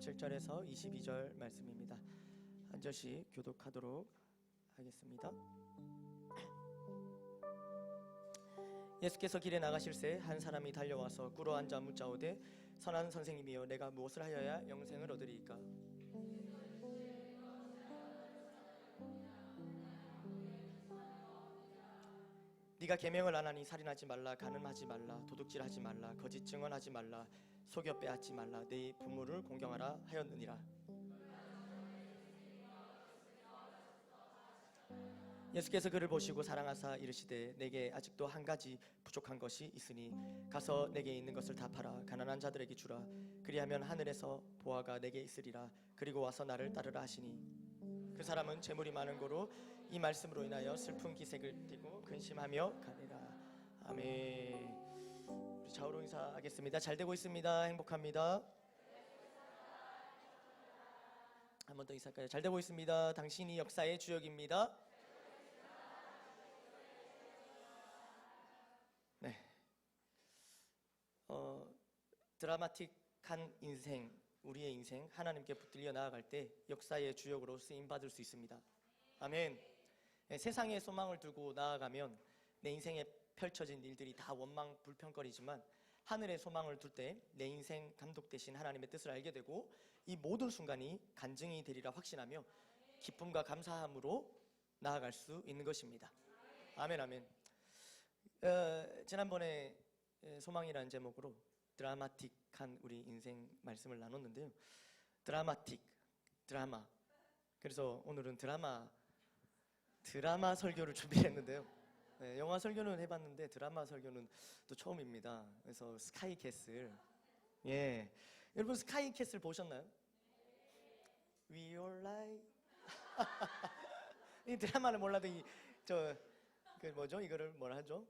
17절에서 22절 말씀입니다. 한 절씩 교독하도록 하겠습니다. 예수께서 길에 나가실새 한 사람이 달려와서 꿇어 앉아 묻자오되 선한 선생님이여 내가 무엇을 하여야 영생을 얻으리이까? 네가 계명을 안 하니 살인하지 말라, 간음하지 말라, 도둑질하지 말라, 거짓 증언하지 말라, 속여 빼앗지 말라, 네 부모를 공경하라 하였느니라. 예수께서 그를 보시고 사랑하사 이르시되 내게 아직도 한 가지 부족한 것이 있으니 가서 내게 있는 것을 다 팔아 가난한 자들에게 주라. 그리하면 하늘에서 보화가 내게 있으리라. 그리고 와서 나를 따르라 하시니 그 사람은 재물이 많은 고로 이 말씀으로 인하여 슬픈 기색을 띠고 근심하며 가니라. 아멘. 우리 좌우로 인사하겠습니다. 잘 되고 있습니다. 행복합니다. 한 번 더 인사할까요? 잘 되고 있습니다. 당신이 역사의 주역입니다. 네. 드라마틱한 인생, 우리의 인생 하나님께 붙들려 나아갈 때 역사의 주역으로 쓰임 받을 수 있습니다. 아멘. 세상의 소망을 두고 나아가면 내 인생에 펼쳐진 일들이 다 원망 불평거리지만 하늘의 소망을 둘 때 내 인생 감독 되신 하나님의 뜻을 알게 되고 이 모든 순간이 간증이 되리라 확신하며 기쁨과 감사함으로 나아갈 수 있는 것입니다. 아멘, 아멘. 지난번에 소망이라는 제목으로 드라마틱한 우리 인생 말씀을 나눴는데요. 드라마. 그래서 오늘은 드라마 설교를 준비했는데요. 네, 영화 설교는 해봤는데 드라마 설교는 또 처음입니다. 그래서 스카이캐슬. 예, 여러분 스카이캐슬 보셨나요? We Are Light. 이 드라마를 몰라도 그 뭐죠? 이거를 뭐라 하죠?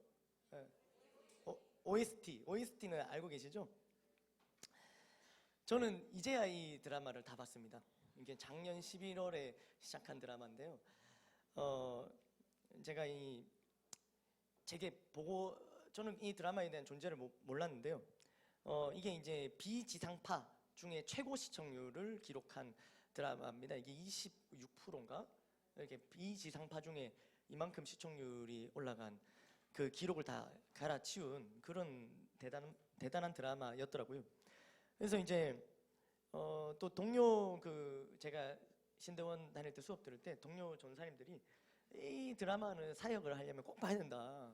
OST는 알고 계시죠? 저는 이제야 이 드라마를 다 봤습니다. 이게 작년 11월에 시작한 드라마인데요. 제가 저는 이 드라마에 대한 존재를 몰랐는데요. 이게 이제 비지상파 중에 최고 시청률을 기록한 드라마입니다. 이게 26%인가? 이렇게 비지상파 중에 이만큼 시청률이 올라간 그 기록을 다 갈아치운 그런 대단한 드라마였더라고요. 그래서 이제 또 동료 제가 신대원 다닐 때 수업 들을 때 동료 전사님들이 이 드라마는 사역을 하려면 꼭 봐야 된다.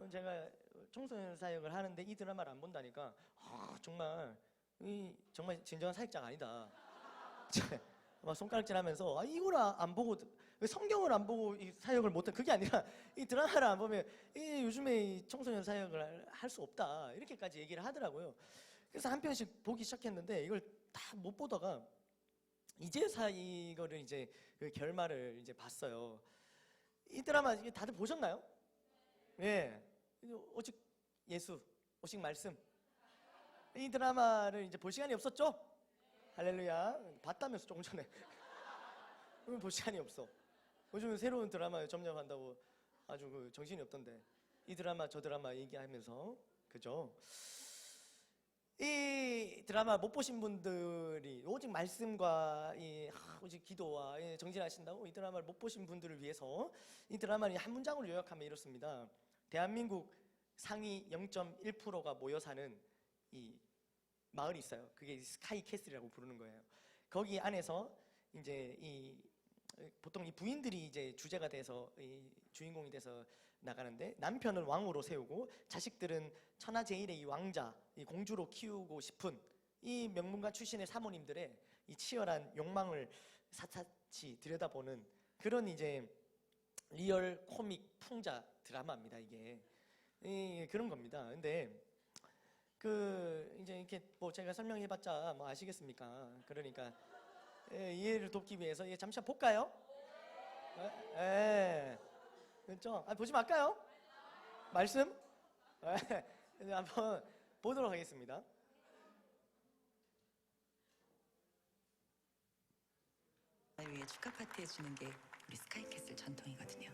제가 청소년 사역을 하는데 이 드라마를 안 본다니까 정말 진정한 사역자가 아니다. 막 손가락질하면서 이걸 안 보고 성경을 안 보고 이 사역을 못해. 그게 아니라 이 드라마를 안 보면 요즘에 이 청소년 사역을 할 수 없다 이렇게까지 얘기를 하더라고요. 그래서 한 편씩 보기 시작했는데 이걸 다 못 보다가 이제서 이거를 이제 그 결말을 이제 봤어요. 이 드라마 다들 보셨나요? 예. 오직 예수, 오직 말씀. 이 드라마를 이제 볼 시간이 없었죠? 할렐루야. 봤다면서 조금 전에. 그러면 볼 시간이 없어. 요즘은 새로운 드라마에 점령한다고 아주 정신이 없던데 이 드라마 저 드라마 얘기하면서 그죠? 이 드라마 못 보신 분들이 오직 말씀과 오직 기도와 정진하신다고 이 드라마를 못 보신 분들을 위해서 이 드라마를 한 문장으로 요약하면 이렇습니다. 대한민국 상위 0.1%가 모여 사는 이 마을이 있어요. 그게 스카이캐슬이라고 부르는 거예요. 거기 안에서 이제 보통 이 부인들이 이제 주제가 돼서 주인공이 돼서 나가는데 남편은 왕으로 세우고 자식들은 천하제일의 이 왕자, 이 공주로 키우고 싶은 이 명문가 출신의 사모님들의 이 치열한 욕망을 샅샅이 들여다보는 그런 이제 리얼 코믹 풍자 드라마입니다. 이게 그런 겁니다. 근데 이제 이렇게 제가 설명해봤자 아시겠습니까? 그러니까 이해를 돕기 위해서 잠시 한번 볼까요? 그렇죠? 보지 말까요? 말씀? 한번 보도록 하겠습니다. 위해 축하 파티 해주는 게 우리 스카이캐슬 전통이거든요.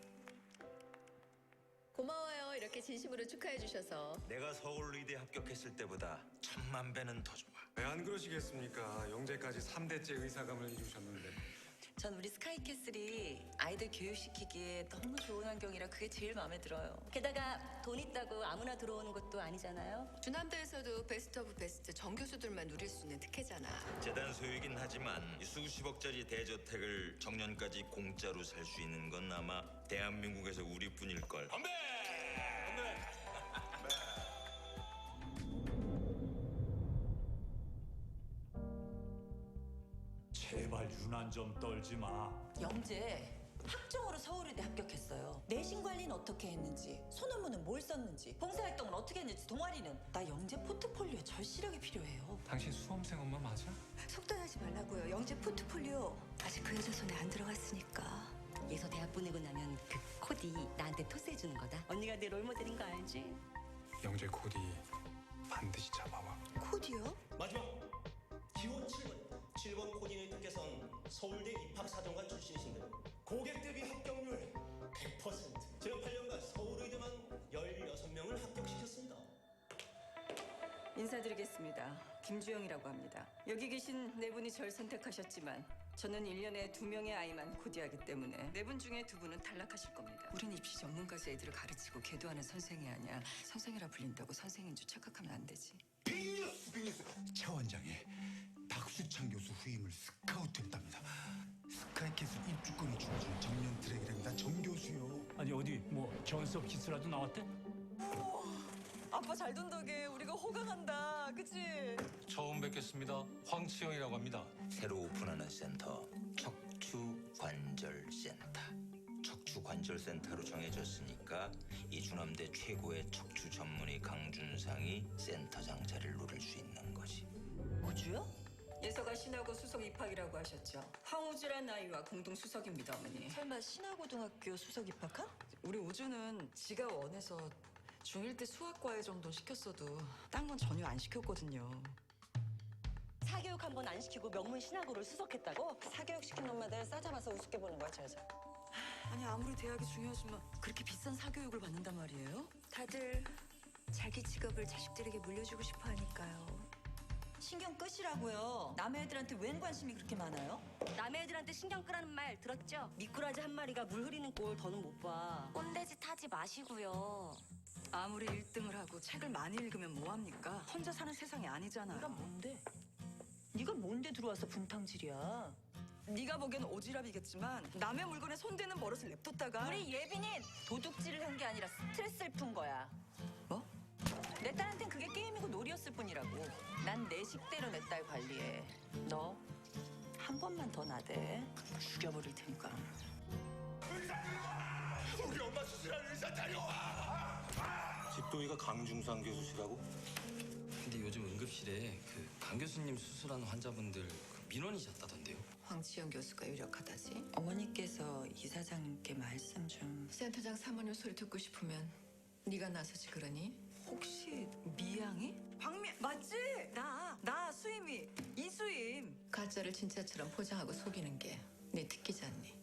고마워요. 이렇게 진심으로 축하해 주셔서. 내가 서울의대 합격했을 때보다 1000만 배는 더 좋아. 왜 안 그러시겠습니까? 영재까지 3대째 의사감을 이루셨는데. 전 우리 스카이캐슬이 아이들 교육시키기에 너무 좋은 환경이라 그게 제일 마음에 들어요. 게다가 돈 있다고 아무나 들어오는 것도 아니잖아요. 주남대에서도 베스트 오브 베스트 정교수들만 누릴 수 있는 특혜잖아. 재단 소유이긴 하지만 이 수십억짜리 대저택을 정년까지 공짜로 살 수 있는 건 아마 대한민국에서 우리뿐일걸. 건배! 제발 유난 좀 떨지 마. 영재 학종으로 서울의대 합격했어요. 내신 관리는 어떻게 했는지, 소논문은 뭘 썼는지, 봉사활동은 어떻게 했는지, 동아리는 나 영재 포트폴리오에 절실하게 필요해요. 당신 수험생 엄마 맞아? 속단하지 말라고요. 영재 포트폴리오 아직 그 여자 손에 안 들어갔으니까. 예서 대학 보내고 나면 그 코디 나한테 토스해주는 거다. 언니가 내 롤모델인 거 알지? 영재 코디 반드시 잡아와. 코디요? 마지막 기호 7번 코디네이터께서는 서울대 입학사정관 출신이신데 고객 대비 합격률 100%. 지난 8년간 서울의대만 16명을 합격시켰습니다. 인사드리겠습니다. 김주영이라고 합니다. 여기 계신 네 분이 절 선택하셨지만 저는 1년에 2명의 아이만 코디하기 때문에 네 분 중에 2분은 탈락하실 겁니다. 우린 입시 전문가지 애들을 가르치고 계도하는 선생이 아니야. 선생이라 불린다고 선생인 줄 착각하면 안 되지. 빅뉴스! 차 원장이 박수창 교수 후임을 스카우트했답니다. 스카이캐슬 입주권이 주어진 정년 트랙이랍니다. 정 교수요. 아니 어디 뭐 전섭 키스라도 나왔대? 아빠 잘 돈 덕에 우리가 호강한다. 그치? 처음 뵙겠습니다. 황치영이라고 합니다. 새로 오픈하는 센터 척추관절센터. 척추관절센터로 정해졌으니까 이 주남대 최고의 척추 전문의 강준상이 센터장 자리를 노릴 수 있는 거지. 우주요? 예서가 신하고 수석 입학이라고 하셨죠. 황우주란 아이와 공동 수석입니다, 어머니. 설마 신하고등학교 수석 입학한? 우리 우주는 지가 원해서 중1 때 수학과외 정도 시켰어도 딴 건 전혀 안 시켰거든요. 사교육 한 번 안 시키고 명문 신학으로 수석했다고? 사교육 시킨 엄마들 싸잡아서 우습게 보는 거야, 저 여자. 아니 아무리 대학이 중요하지만 그렇게 비싼 사교육을 받는단 말이에요? 다들 자기 직업을 자식들에게 물려주고 싶어 하니까요. 신경 끄시라고요. 남의 애들한테 웬 관심이 그렇게 많아요? 남의 애들한테 신경 끄라는 말 들었죠? 미꾸라지 한 마리가 물 흐리는 꼴 더는 못 봐. 꼰대짓 하지 마시고요. 아무리 1등을 하고 책을 많이 읽으면 뭐합니까? 혼자 사는 세상이 아니잖아요. 네가 뭔데? 네가 뭔데 들어와서 분탕질이야? 네가 보기엔 오지랖이겠지만 남의 물건에 손대는 버릇을 냅뒀다가 우리 예빈이 도둑질을 한 게 아니라 스트레스를 푼 거야. 뭐? 내 딸한텐 그게 게임이고 놀이였을 뿐이라고. 난 내 식대로 내 딸 관리해. 너 한 번만 더 나대. 죽여버릴 테니까. 우리 엄마 수술한 의사 다녀와. 집도의가 강준상 교수시라고? 근데 요즘 응급실에 그 강 교수님 수술한 환자분들 그 민원이셨다던데요. 황치영 교수가 유력하다지. 어머니께서 이사장님께 말씀 좀. 센터장 사모님 소리 듣고 싶으면 네가 나서지 그러니? 혹시 미양이? 박미 맞지? 나 수임이 이수임. 가짜를 진짜처럼 포장하고 속이는 게 네 특기잖니.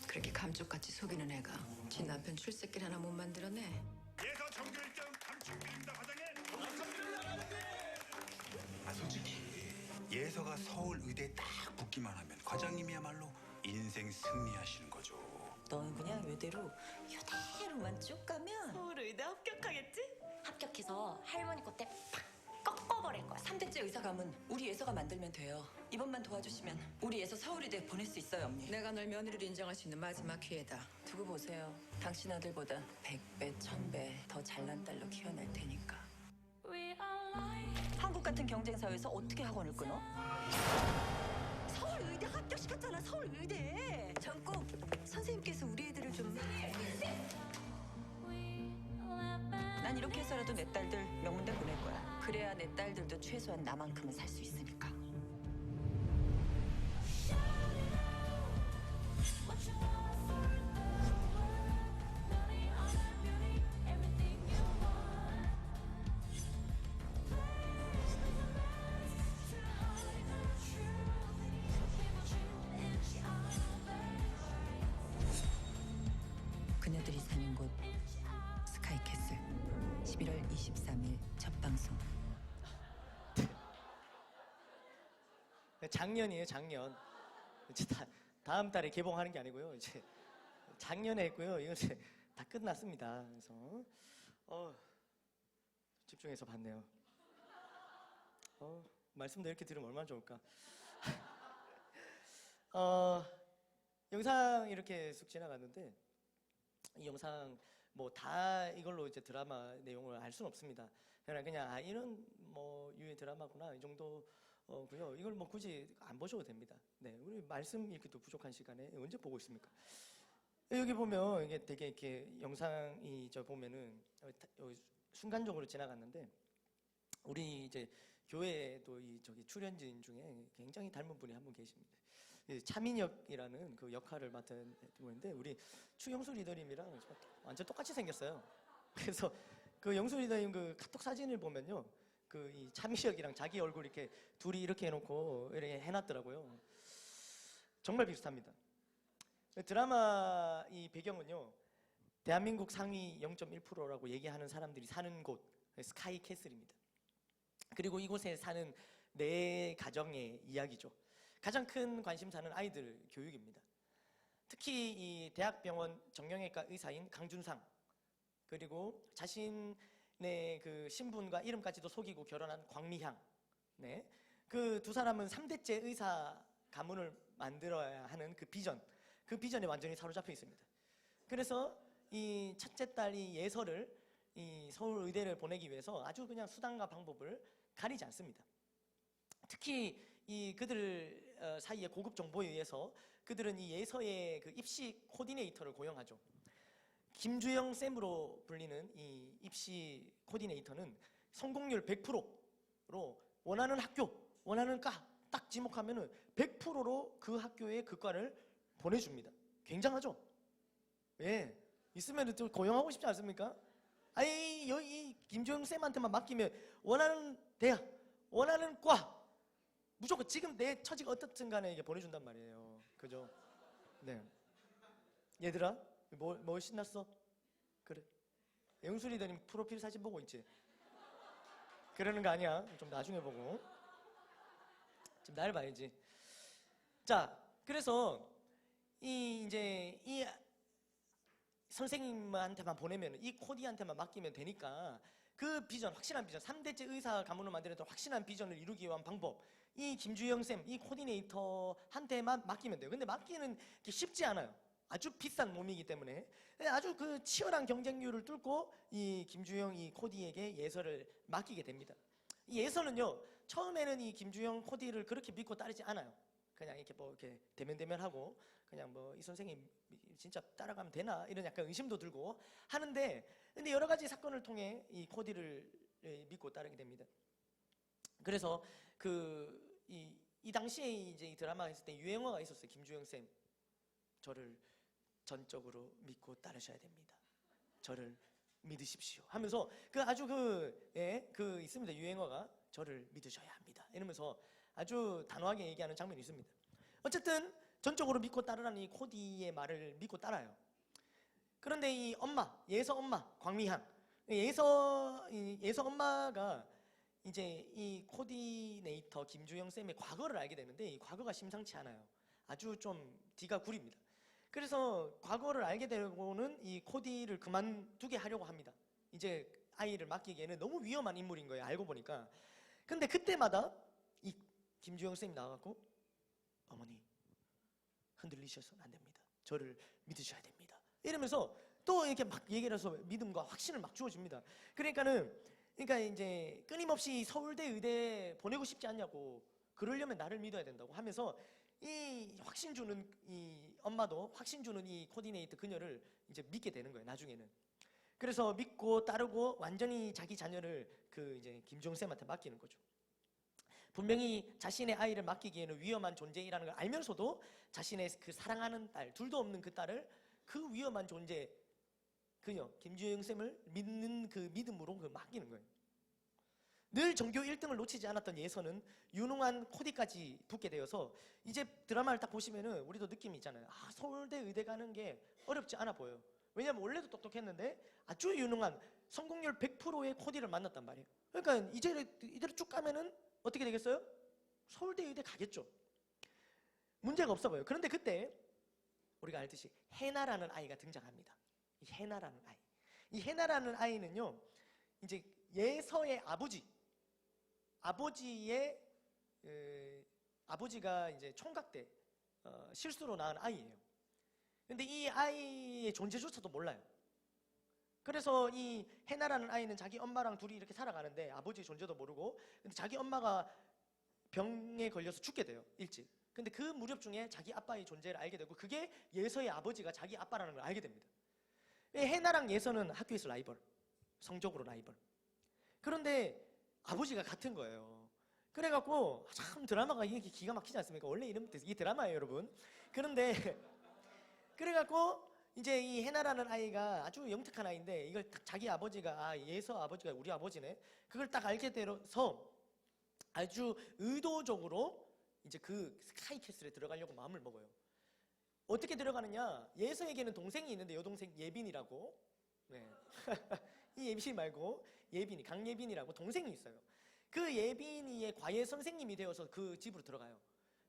그렇게 감쪽같이 속이는 애가 지 남편 출세길 하나 못 만들어내. 예서 정규 1등 감축드립니다, 과장님. 솔직히 예서가 서울의대 딱 붙기만 하면 과장님이야말로 인생 승리하시는 거죠. 너는 그냥 이대로만 쭉 가면 서울의대 합격하겠지? 합격해서 할머니 콧대 팍 꺾어버릴 거야. 3대째 의사감은 우리 예서가 만들면 돼요. 이번만 도와주시면 우리 예서 서울의대 보낼 수 있어요, 언니. 내가 널 며느리로 인정할 수 있는 마지막 기회다. 두고 보세요. 당신 아들보다 100배, 1000배 더 잘난 딸로 키워낼 테니까. 한국 같은 경쟁 사회에서 어떻게 학원을 끊어? 서울의대 합격시켰잖아. 서울의대. 정국 선생님께서 우리 애들을 좀. 난 이렇게 해서라도 내 딸들 명문대 보낼 거야. 그래야 내 딸들도 최소한 나만큼은 살 수 있으니까. 그녀들이 사는 곳 스카이캐슬 11월 23일 첫 방송. 작년이에요, 작년. 이제 다음 달에 개봉하는 게 아니고요. 이제 작년에 했고요. 이거 이제 다 끝났습니다. 그래서 집중해서 봤네요. 말씀도 이렇게 들으면 얼마나 좋을까. 영상 이렇게 쑥 지나갔는데 이 영상 뭐 다 이걸로 이제 드라마 내용을 알 수는 없습니다. 그냥 이런 뭐 유의 드라마구나 이 정도고요. 이걸 뭐 굳이 안 보셔도 됩니다. 네, 우리 말씀 이렇게 또 부족한 시간에 언제 보고 있습니까? 여기 보면 이게 되게 이렇게 영상이 저 보면은 순간적으로 지나갔는데 우리 이제 교회에도 이 저기 출연진 중에 굉장히 닮은 분이 한 분 계십니다. 차민혁이라는 그 역할을 맡은 분인데 우리 추영수 리더님이랑 완전 똑같이 생겼어요. 그래서 그 영수 리더님 그 카톡 사진을 보면요, 그 이 차민혁이랑 자기 얼굴 이렇게 둘이 이렇게 해놓고 이렇게 해놨더라고요. 정말 비슷합니다. 드라마 이 배경은요, 대한민국 상위 0.1%라고 얘기하는 사람들이 사는 곳 스카이 캐슬입니다. 그리고 이곳에 사는 네 가정의 이야기죠. 가장 큰 관심사는 아이들 교육입니다. 특히 이 대학병원 정형외과 의사인 강준상, 그리고 자신의 그 신분과 이름까지도 속이고 결혼한 광미향, 네, 그 두 사람은 3대째 의사 가문을 만들어야 하는 그 비전에 완전히 사로잡혀 있습니다. 그래서 이 첫째 딸이 예서를 이 서울 의대를 보내기 위해서 아주 그냥 수단과 방법을 가리지 않습니다. 특히 이 그들 사이의 고급 정보에 의해서 그들은 이 예서의 그 입시 코디네이터를 고용하죠. 김주영 쌤으로 불리는 이 입시 코디네이터는 성공률 100%로 원하는 학교, 원하는 과 딱 지목하면은 100%로 그 학교에 그 과를 보내줍니다. 굉장하죠? 예, 있으면 좀 고용하고 싶지 않습니까? 아니 여기 김주영 쌤한테만 맡기면 원하는 대학, 원하는 과 무조건 지금 내 처지가 어떻든 간에 이게 보내준단 말이에요. 그죠? 네. 얘들아, 뭐 신났어? 그래. 영수 리더님 프로필 사진 보고 있지? 그러는 거 아니야. 좀 나중에 보고. 좀 날 봐야지. 자, 그래서 이제 이 선생님한테만 보내면, 이 코디한테만 맡기면 되니까 그 비전, 확실한 비전, 3대째 의사 가문을 만들었던 확실한 비전을 이루기 위한 방법, 이 김주영 쌤, 이 코디네이터한테만 맡기면 돼요. 근데 맡기는 게 쉽지 않아요. 아주 비싼 몸이기 때문에 아주 그 치열한 경쟁률을 뚫고 이 김주영 이 코디에게 예서를 맡기게 됩니다. 이 예서는요, 처음에는 이 김주영 코디를 그렇게 믿고 따르지 않아요. 그냥 이렇게 뭐 이렇게 대면하고 그냥 뭐 이 선생님 진짜 따라가면 되나 이런 약간 의심도 들고 하는데, 근데 여러 가지 사건을 통해 이 코디를 믿고 따르게 됩니다. 그래서 이 당시에 이제 이 드라마 했을 때 유행어가 있었어요. 김주영 쌤, 저를 전적으로 믿고 따르셔야 됩니다. 저를 믿으십시오. 하면서 그 아주 그 있습니다. 유행어가 저를 믿으셔야 합니다. 이러면서 아주 단호하게 얘기하는 장면이 있습니다. 어쨌든 전적으로 믿고 따르라는 이 코디의 말을 믿고 따라요. 그런데 이 엄마, 예서 엄마 광미향, 예서 엄마가 이제 이 코디네이터 김주영 쌤의 과거를 알게 되는데 이 과거가 심상치 않아요. 아주 좀 뒤가 구립니다. 그래서 과거를 알게 되고는 이 코디를 그만두게 하려고 합니다. 이제 아이를 맡기기에는 너무 위험한 인물인 거예요. 알고 보니까. 근데 그때마다 이 김주영 쌤이 나와갖고, 어머니 흔들리셔서는 안 됩니다. 저를 믿으셔야 됩니다. 이러면서 또 이렇게 막 얘기를 해서 믿음과 확신을 막 주어줍니다. 그러니까 이제 끊임없이 서울대 의대 보내고 싶지 않냐고, 그러려면 나를 믿어야 된다고 하면서 이 확신 주는 이 엄마도 확신 주는 이 코디네이터 그녀를 이제 믿게 되는 거예요. 나중에는. 그래서 믿고 따르고 완전히 자기 자녀를 그 이제 김주영 쌤한테 맡기는 거죠. 분명히 자신의 아이를 맡기기에는 위험한 존재이라는 걸 알면서도 자신의 그 사랑하는 딸, 둘도 없는 그 딸을 그 위험한 존재, 그녀 김주영 쌤을 믿는 그 믿음으로 그 맡기는 거예요. 늘 전교 1등을 놓치지 않았던 예서는 유능한 코디까지 붙게 되어서 이제 드라마를 딱 보시면은 우리도 느낌이 있잖아요. 아, 서울대 의대 가는 게 어렵지 않아 보여요. 왜냐면 원래도 똑똑했는데 아주 유능한 성공률 100%의 코디를 만났단 말이에요. 그러니까 이대로 쭉 가면은 어떻게 되겠어요? 서울대 의대 가겠죠. 문제가 없어 보여요. 그런데 그때 우리가 알듯이 해나라는 아이가 등장합니다. 이 해나라는 아이. 이 해나라는 아이는요, 이제 예서의 아버지의 아버지가 이제 총각 때 실수로 낳은 아이예요. 근데 이 아이의 존재조차도 몰라요. 그래서 이 해나라는 아이는 자기 엄마랑 둘이 이렇게 살아가는데 아버지의 존재도 모르고, 근데 자기 엄마가 병에 걸려서 죽게 돼요, 일찍. 근데 그 무렵 중에 자기 아빠의 존재를 알게 되고, 그게 예서의 아버지가 자기 아빠라는 걸 알게 됩니다. 해나랑 예서는 학교에서 라이벌, 성적으로 라이벌. 그런데 아버지가 같은 거예요. 그래갖고 참 드라마가 이게 기가 막히지 않습니까? 원래 이름부터 이게 드라마예요, 여러분. 그런데 그래갖고 이제 이 해나라는 아이가 아주 영특한 아이인데, 이걸 딱 자기 아버지가 예서 아버지가 우리 아버지네, 그걸 딱 알게 돼서 아주 의도적으로 이제 그 스카이캐슬에 들어가려고 마음을 먹어요. 어떻게 들어가느냐? 예서에게는 동생이 있는데, 여동생 예빈이라고. 네. 이 예빈이 말고 예빈이, 강예빈이라고 동생이 있어요. 그 예빈이의 과외 선생님이 되어서 그 집으로 들어가요.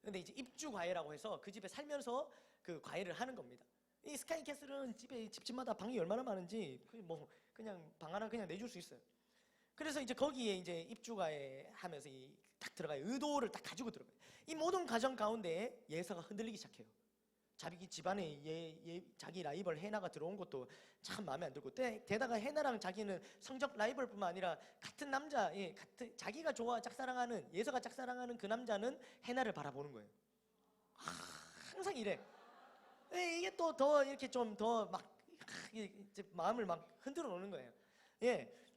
근데 이제 입주 과외라고 해서 그 집에 살면서 그 과외를 하는 겁니다. 이 스카이캐슬은 집마다 방이 얼마나 많은지 뭐 그냥 방 하나 그냥 내줄 수 있어요. 그래서 이제 거기에 이제 입주 과외 하면서 딱 들어가요. 의도를 딱 가지고 들어가요. 이 모든 과정 가운데 예서가 흔들리기 시작해요. 자기 집안에 자기 라이벌 해나가 들어온 것도 참 마음에 안 들고, 게다가 해나랑 자기는 성적 라이벌뿐만 아니라 같은 남자, 같은 자기가 짝사랑하는, 예서가 짝사랑하는 그 남자는 해나를 바라보는 거예요. 항상 이래. 이게 또 더 이렇게 좀 더 막 마음을 막 흔들어 놓는 거예요.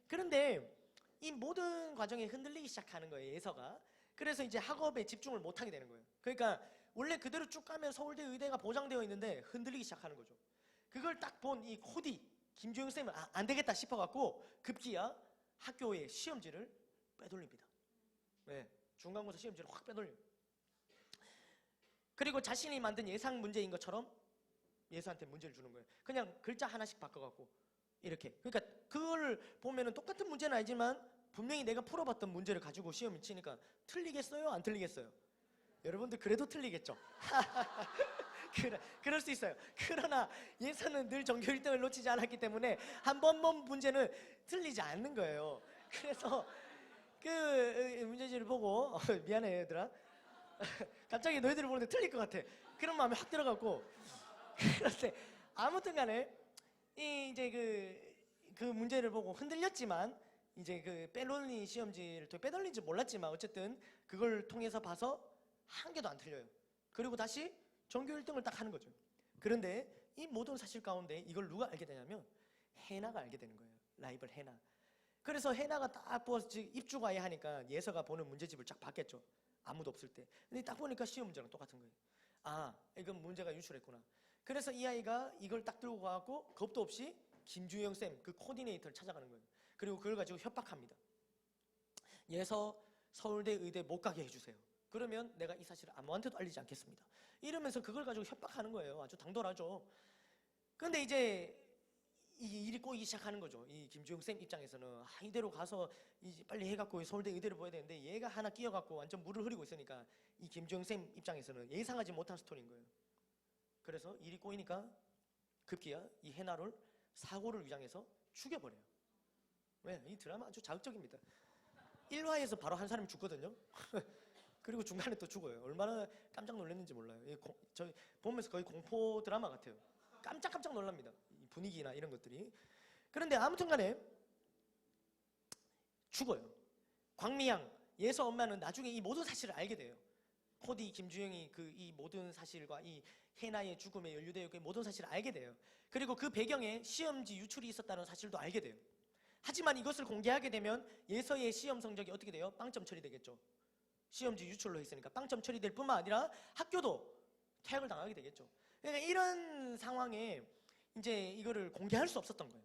그런데 이 모든 과정에 흔들리기 시작하는 거예요, 예서가. 그래서 이제 학업에 집중을 못 하게 되는 거예요. 그러니까 원래 그대로 쭉 가면 서울대 의대가 보장되어 있는데 흔들리기 시작하는 거죠. 그걸 딱 본 이 코디 김주영 쌤은 안 되겠다 싶어갖고 급기야 학교의 시험지를 빼돌립니다. 중간고사 시험지를 확 빼돌려요. 그리고 자신이 만든 예상 문제인 것처럼 예서한테 문제를 주는 거예요. 그냥 글자 하나씩 바꿔갖고 이렇게. 그러니까 그걸 보면은 똑같은 문제는 아니지만 분명히 내가 풀어봤던 문제를 가지고 시험을 치니까 틀리겠어요? 안 틀리겠어요? 여러분들 그래도 틀리겠죠? 그럴 수 있어요. 그러나 예서는 늘 전교 1등을 놓치지 않았기 때문에 한 번 본 문제는 틀리지 않는 거예요. 그래서 그 문제지를 보고 미안해 얘들아, 갑자기 너희들을 보는데 틀릴 것 같아, 그런 마음이 확 들어갔고. 그런데 아무튼 간에 이제 그 문제를 보고 흔들렸지만, 이제 그 빼돌린 시험지를 빼돌린지 몰랐지만 어쨌든 그걸 통해서 봐서 한 개도 안 틀려요. 그리고 다시 전교 1등을 딱 하는 거죠. 그런데 이 모든 사실 가운데 이걸 누가 알게 되냐면 해나가 알게 되는 거예요. 라이벌 해나. 그래서 해나가 딱 입주 과외 하니까 예서가 보는 문제집을 쫙 봤겠죠. 아무도 없을 때. 근데 딱 보니까 시험 문제랑 똑같은 거예요. 이건 문제가 유출했구나. 그래서 이 아이가 이걸 딱 들고 가고 겁도 없이 김주영 쌤, 그 코디네이터를 찾아가는 거예요. 그리고 그걸 가지고 협박합니다. 예서 서울대 의대 못 가게 해주세요. 그러면 내가 이 사실을 아무한테도 알리지 않겠습니다. 이러면서 그걸 가지고 협박하는 거예요. 아주 당돌하죠. 근데 이제 이 일이 꼬이기 시작하는 거죠. 이 김주영 쌤 입장에서는 이대로 가서 이제 빨리 해갖고 서울대 의대를 보야 되는데 얘가 하나 끼어갖고 완전 물을 흐리고 있으니까 이 김주영 쌤 입장에서는 예상하지 못한 스토리인 거예요. 그래서 일이 꼬이니까 급기야 이 해나를 사고를 위장해서 죽여버려요. 이 드라마 아주 자극적입니다. 1화에서 바로 한 사람이 죽거든요. 그리고 중간에 또 죽어요. 얼마나 깜짝 놀랐는지 몰라요. 저 보면서 거의 공포 드라마 같아요. 깜짝 놀랍니다. 이 분위기나 이런 것들이. 그런데 아무튼 간에 죽어요. 광미양, 예서 엄마는 나중에 이 모든 사실을 알게 돼요. 코디 김주영이 이 모든 사실과 이 해나의 죽음에 연루되어 있고 모든 사실을 알게 돼요. 그리고 그 배경에 시험지 유출이 있었다는 사실도 알게 돼요. 하지만 이것을 공개하게 되면 예서의 시험 성적이 어떻게 돼요? 빵점 처리되겠죠. 시험지 유출로 했으니까 빵점 처리될 뿐만 아니라 학교도 퇴학을 당하게 되겠죠. 그러니까 이런 상황에 이제 이거를 공개할 수 없었던 거예요.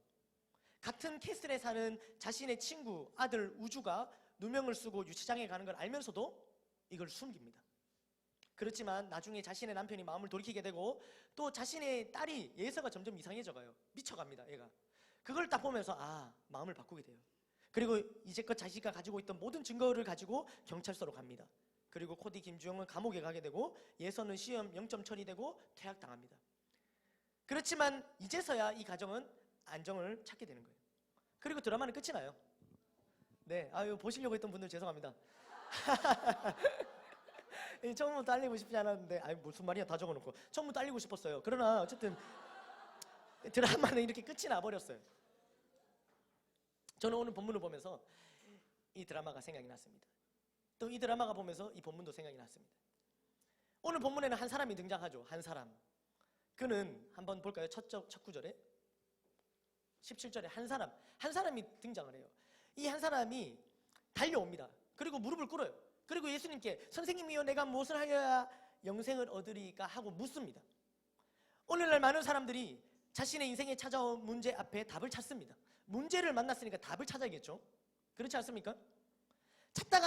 같은 캐슬에 사는 자신의 친구 아들 우주가 누명을 쓰고 유치장에 가는 걸 알면서도 이걸 숨깁니다. 그렇지만 나중에 자신의 남편이 마음을 돌이키게 되고 또 자신의 딸이 예서가 점점 이상해져가요. 미쳐갑니다, 얘가. 그걸 딱 보면서 마음을 바꾸게 돼요. 그리고 이제껏 자기가 가지고 있던 모든 증거를 가지고 경찰서로 갑니다. 그리고 코디 김주영은 감옥에 가게 되고 예선은 시험 0점 처리되고 퇴학당합니다. 그렇지만 이제서야 이 가정은 안정을 찾게 되는 거예요. 그리고 드라마는 끝이 나요. 네, 아유 보시려고 했던 분들 죄송합니다. 처음부터 알리고 싶지 않았는데, 아유 무슨 말이야 다 적어놓고 처음부터 알리고 싶었어요. 그러나 어쨌든 드라마는 이렇게 끝이 나버렸어요. 저는 오늘 본문을 보면서 이 드라마가 생각이 났습니다. 또 이 드라마가 보면서 이 본문도 생각이 났습니다. 오늘 본문에는 한 사람이 등장하죠. 한 사람. 그는 한번 볼까요? 첫 구절에 17절에 한 사람이 등장을 해요. 이 한 사람이 달려옵니다. 그리고 무릎을 꿇어요. 그리고 예수님께 선생님이여 내가 무엇을 하여야 영생을 얻으리까 하고 묻습니다. 오늘날 많은 사람들이 자신의 인생에 찾아온 문제 앞에 답을 찾습니다. 문제를 만났으니까 답을 찾아야겠죠. 그렇지 않습니까?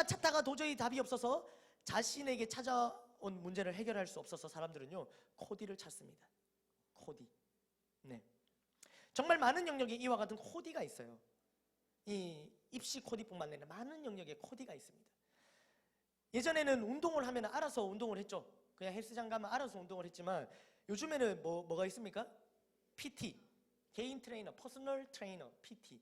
찾다가 도저히 답이 없어서 자신에게 찾아온 문제를 해결할 수 없어서 사람들은요 코디를 찾습니다. 코디. 네. 정말 많은 영역에 이와 같은 코디가 있어요. 이 입시 코디뿐만 아니라 많은 영역에 코디가 있습니다. 예전에는 운동을 하면 알아서 운동을 했죠. 그냥 헬스장 가면 알아서 운동을 했지만 요즘에는 뭐가 있습니까? PT, 개인 트레이너, 퍼스널 트레이너, PT.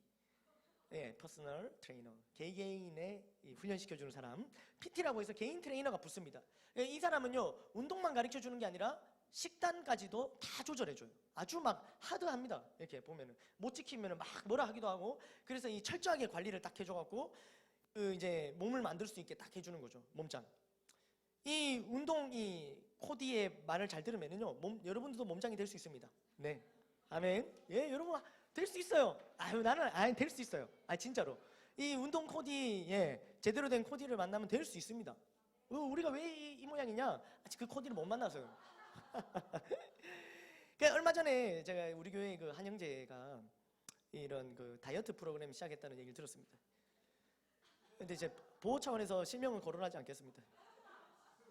예, 퍼스널 트레이너, 개개인의 훈련시켜주는 사람, PT라고 해서 개인 트레이너가 붙습니다. 이 사람은요 운동만 가르쳐주는 게 아니라 식단까지도 다 조절해줘요. 아주 막 하드합니다. 이렇게 보면은 못 지키면은 막 뭐라 하기도 하고, 그래서 이 철저하게 관리를 딱 해줘갖고 이제 몸을 만들 수 있게 딱 해주는 거죠. 몸짱. 이 운동 이 코디의 말을 잘 들으면은요 여러분들도 몸짱이 될 수 있습니다. 네, 아멘. 예, 여러분 될 수 있어요. 아유 나는 될 수 있어요. 진짜로 이 운동 코디 제대로 된 코디를 만나면 될 수 있습니다. 우리가 왜 이 모양이냐? 아직 그 코디를 못 만나서요. 그러니까 얼마 전에 제가 우리 교회 그 한 형제가 이런 그 다이어트 프로그램 시작했다는 얘기를 들었습니다. 근데 이제 보호 차원에서 실명은 거론하지 않겠습니다.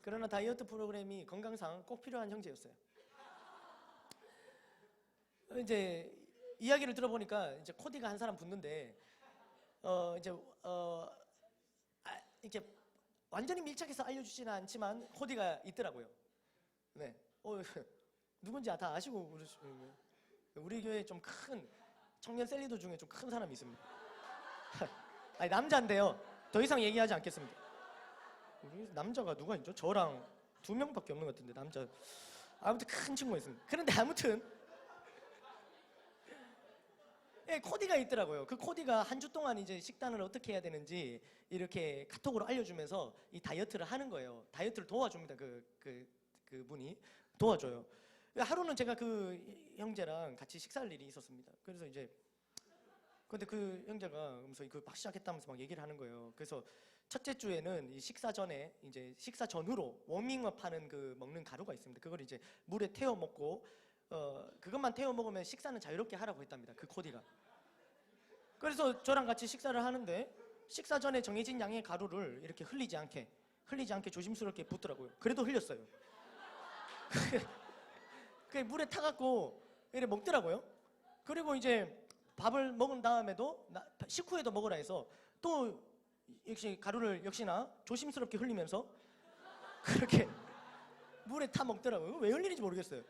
그러나 다이어트 프로그램이 건강상 꼭 필요한 형제였어요. 이제 이야기를 들어보니까 이제 코디가 한 사람 붙는데 이렇게 완전히 밀착해서 알려주지는 않지만 코디가 있더라고요. 네, 누군지 다 아시고 그러시고요. 우리 교회에 좀 큰 청년 셀리더 중에 좀 큰 사람이 있습니다. 남자인데요. 더 이상 얘기하지 않겠습니다. 우리 남자가 누가 있죠? 저랑 2명밖에 없는 것 같은데 남자. 아무튼 큰 친구가 있습니다. 그런데 아무튼 코디가 있더라고요. 그 코디가 한 주 동안 이제 식단을 어떻게 해야 되는지 이렇게 카톡으로 알려주면서 이 다이어트를 하는 거예요. 다이어트를 도와줍니다. 그분이 도와줘요. 하루는 제가 그 형제랑 같이 식사할 일이 있었습니다. 그래서 이제 근데 그 형제가 막 시작했다면서 막 얘기를 하는 거예요. 그래서 첫째 주에는 이 식사 전에 이제 식사 전후로 워밍업 하는 먹는 가루가 있습니다. 그걸 이제 물에 태워 먹고 그것만 태워 먹으면 식사는 자유롭게 하라고 했답니다. 그 코디가. 그래서 저랑 같이 식사를 하는데 식사 전에 정해진 양의 가루를 이렇게 흘리지 않게 조심스럽게 붓더라고요. 그래도 흘렸어요. 그 물에 타갖고 이렇게 먹더라고요. 그리고 이제 밥을 먹은 다음에도 식후에도 먹으라 해서 또 역시 가루를 역시나 조심스럽게 흘리면서 그렇게 물에 타 먹더라고요. 왜 흘리는지 모르겠어요.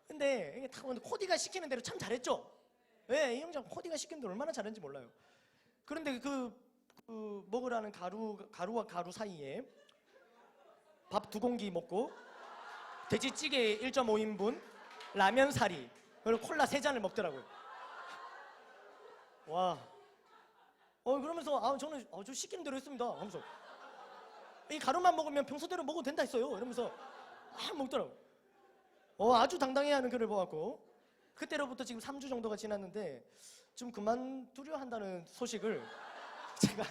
근데 이게 다 코디가 시키는 대로 참 잘했죠. 왜? 이 형제가 코디가 시키는 대로 얼마나 잘했는지 몰라요. 그런데 먹으라는 가루와 가루 사이에 밥 2공기 먹고 돼지찌개 1.5인분, 라면 사리, 그리고 콜라 3잔을 먹더라고요. 와. 그러면서 저는 저 시키는 대로 했습니다. 하면서 이 가루만 먹으면 평소대로 먹어도 된다 했어요. 이러면서 먹더라고요. 아주 당당해하는 글을 보았고, 그때로부터 지금 3주 정도가 지났는데 좀 그만두려 한다는 소식을 제가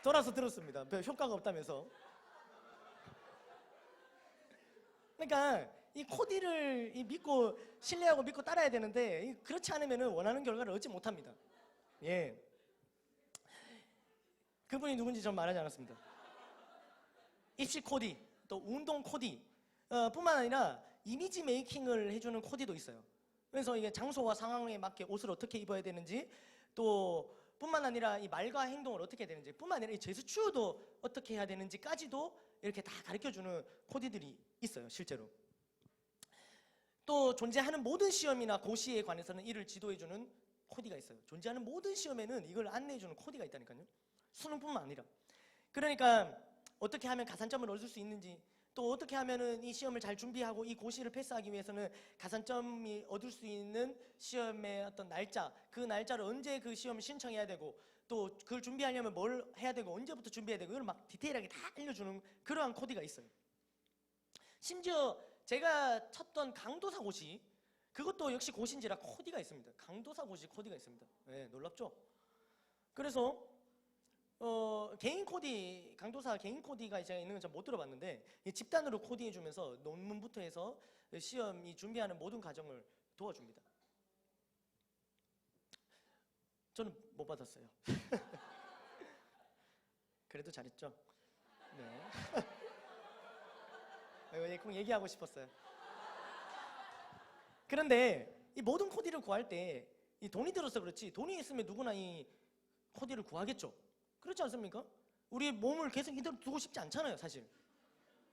돌아서 들었습니다. 별 효과가 없다면서. 그러니까 이 코디를 믿고 신뢰하고 믿고 따라야 되는데 그렇지 않으면 원하는 결과를 얻지 못합니다. 예. 그분이 누군지 전 말하지 않았습니다. 입시 코디, 또 운동 코디 뿐만 아니라 이미지 메이킹을 해주는 코디도 있어요. 그래서 이게 장소와 상황에 맞게 옷을 어떻게 입어야 되는지, 또 뿐만 아니라 이 말과 행동을 어떻게 해야 되는지, 뿐만 아니라 이 제스처도 어떻게 해야 되는지까지도 이렇게 다 가르쳐주는 코디들이 있어요, 실제로. 또 존재하는 모든 시험이나 고시에 관해서는 이를 지도해주는 코디가 있어요. 존재하는 모든 시험에는 이걸 안내해주는 코디가 있다니까요. 수능뿐만 아니라. 그러니까 어떻게 하면 가산점을 얻을 수 있는지, 또 어떻게 하면은 이 시험을 잘 준비하고 이 고시를 패스하기 위해서는 가산점이 얻을 수 있는 시험의 어떤 날짜, 그 날짜를 언제 그 시험을 신청해야 되고, 또 그걸 준비하려면 뭘 해야 되고 언제부터 준비해야 되고, 이걸 막 디테일하게 다 알려주는 그러한 코디가 있어요. 심지어 제가 쳤던 강도사 고시, 그것도 역시 고시인지라 코디가 있습니다. 강도사 고시 코디가 있습니다. 네, 놀랍죠? 그래서 개인 코디, 강도사 개인 코디가 제가 있는 건 잘 못 들어봤는데, 집단으로 코디해주면서 논문부터 해서 시험이 준비하는 모든 과정을 도와줍니다. 저는 못 받았어요. 그래도 잘했죠? 네. 꼭 얘기하고 싶었어요. 그런데 이 모든 코디를 구할 때 이 돈이 들어서 그렇지, 돈이 있으면 누구나 이 코디를 구하겠죠? 그렇지 않습니까? 우리 몸을 계속 이대로 두고 싶지 않잖아요, 사실.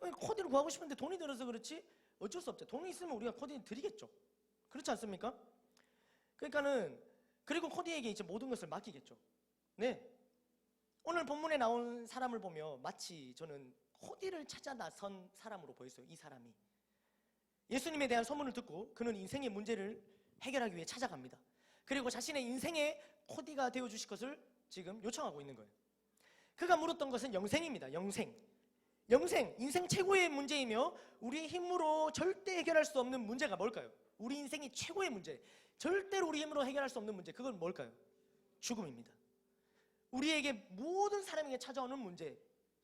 코디를 구하고 싶은데 돈이 들어서 그렇지 어쩔 수 없죠. 돈이 있으면 우리가 코디 드리겠죠. 그렇지 않습니까? 그러니까는, 그리고 코디에게 이제 모든 것을 맡기겠죠. 네. 오늘 본문에 나온 사람을 보며 마치 저는 코디를 찾아 나선 사람으로 보였어요. 이 사람이 예수님에 대한 소문을 듣고 그는 인생의 문제를 해결하기 위해 찾아갑니다. 그리고 자신의 인생의 코디가 되어주실 것을 지금 요청하고 있는 거예요. 그가 물었던 것은 영생입니다. 영생, 인생 최고의 문제이며 우리의 힘으로 절대 해결할 수 없는 문제가 뭘까요? 우리 인생의 최고의 문제, 절대로 우리 힘으로 해결할 수 없는 문제, 그건 뭘까요? 죽음입니다. 우리에게, 모든 사람에게 찾아오는 문제,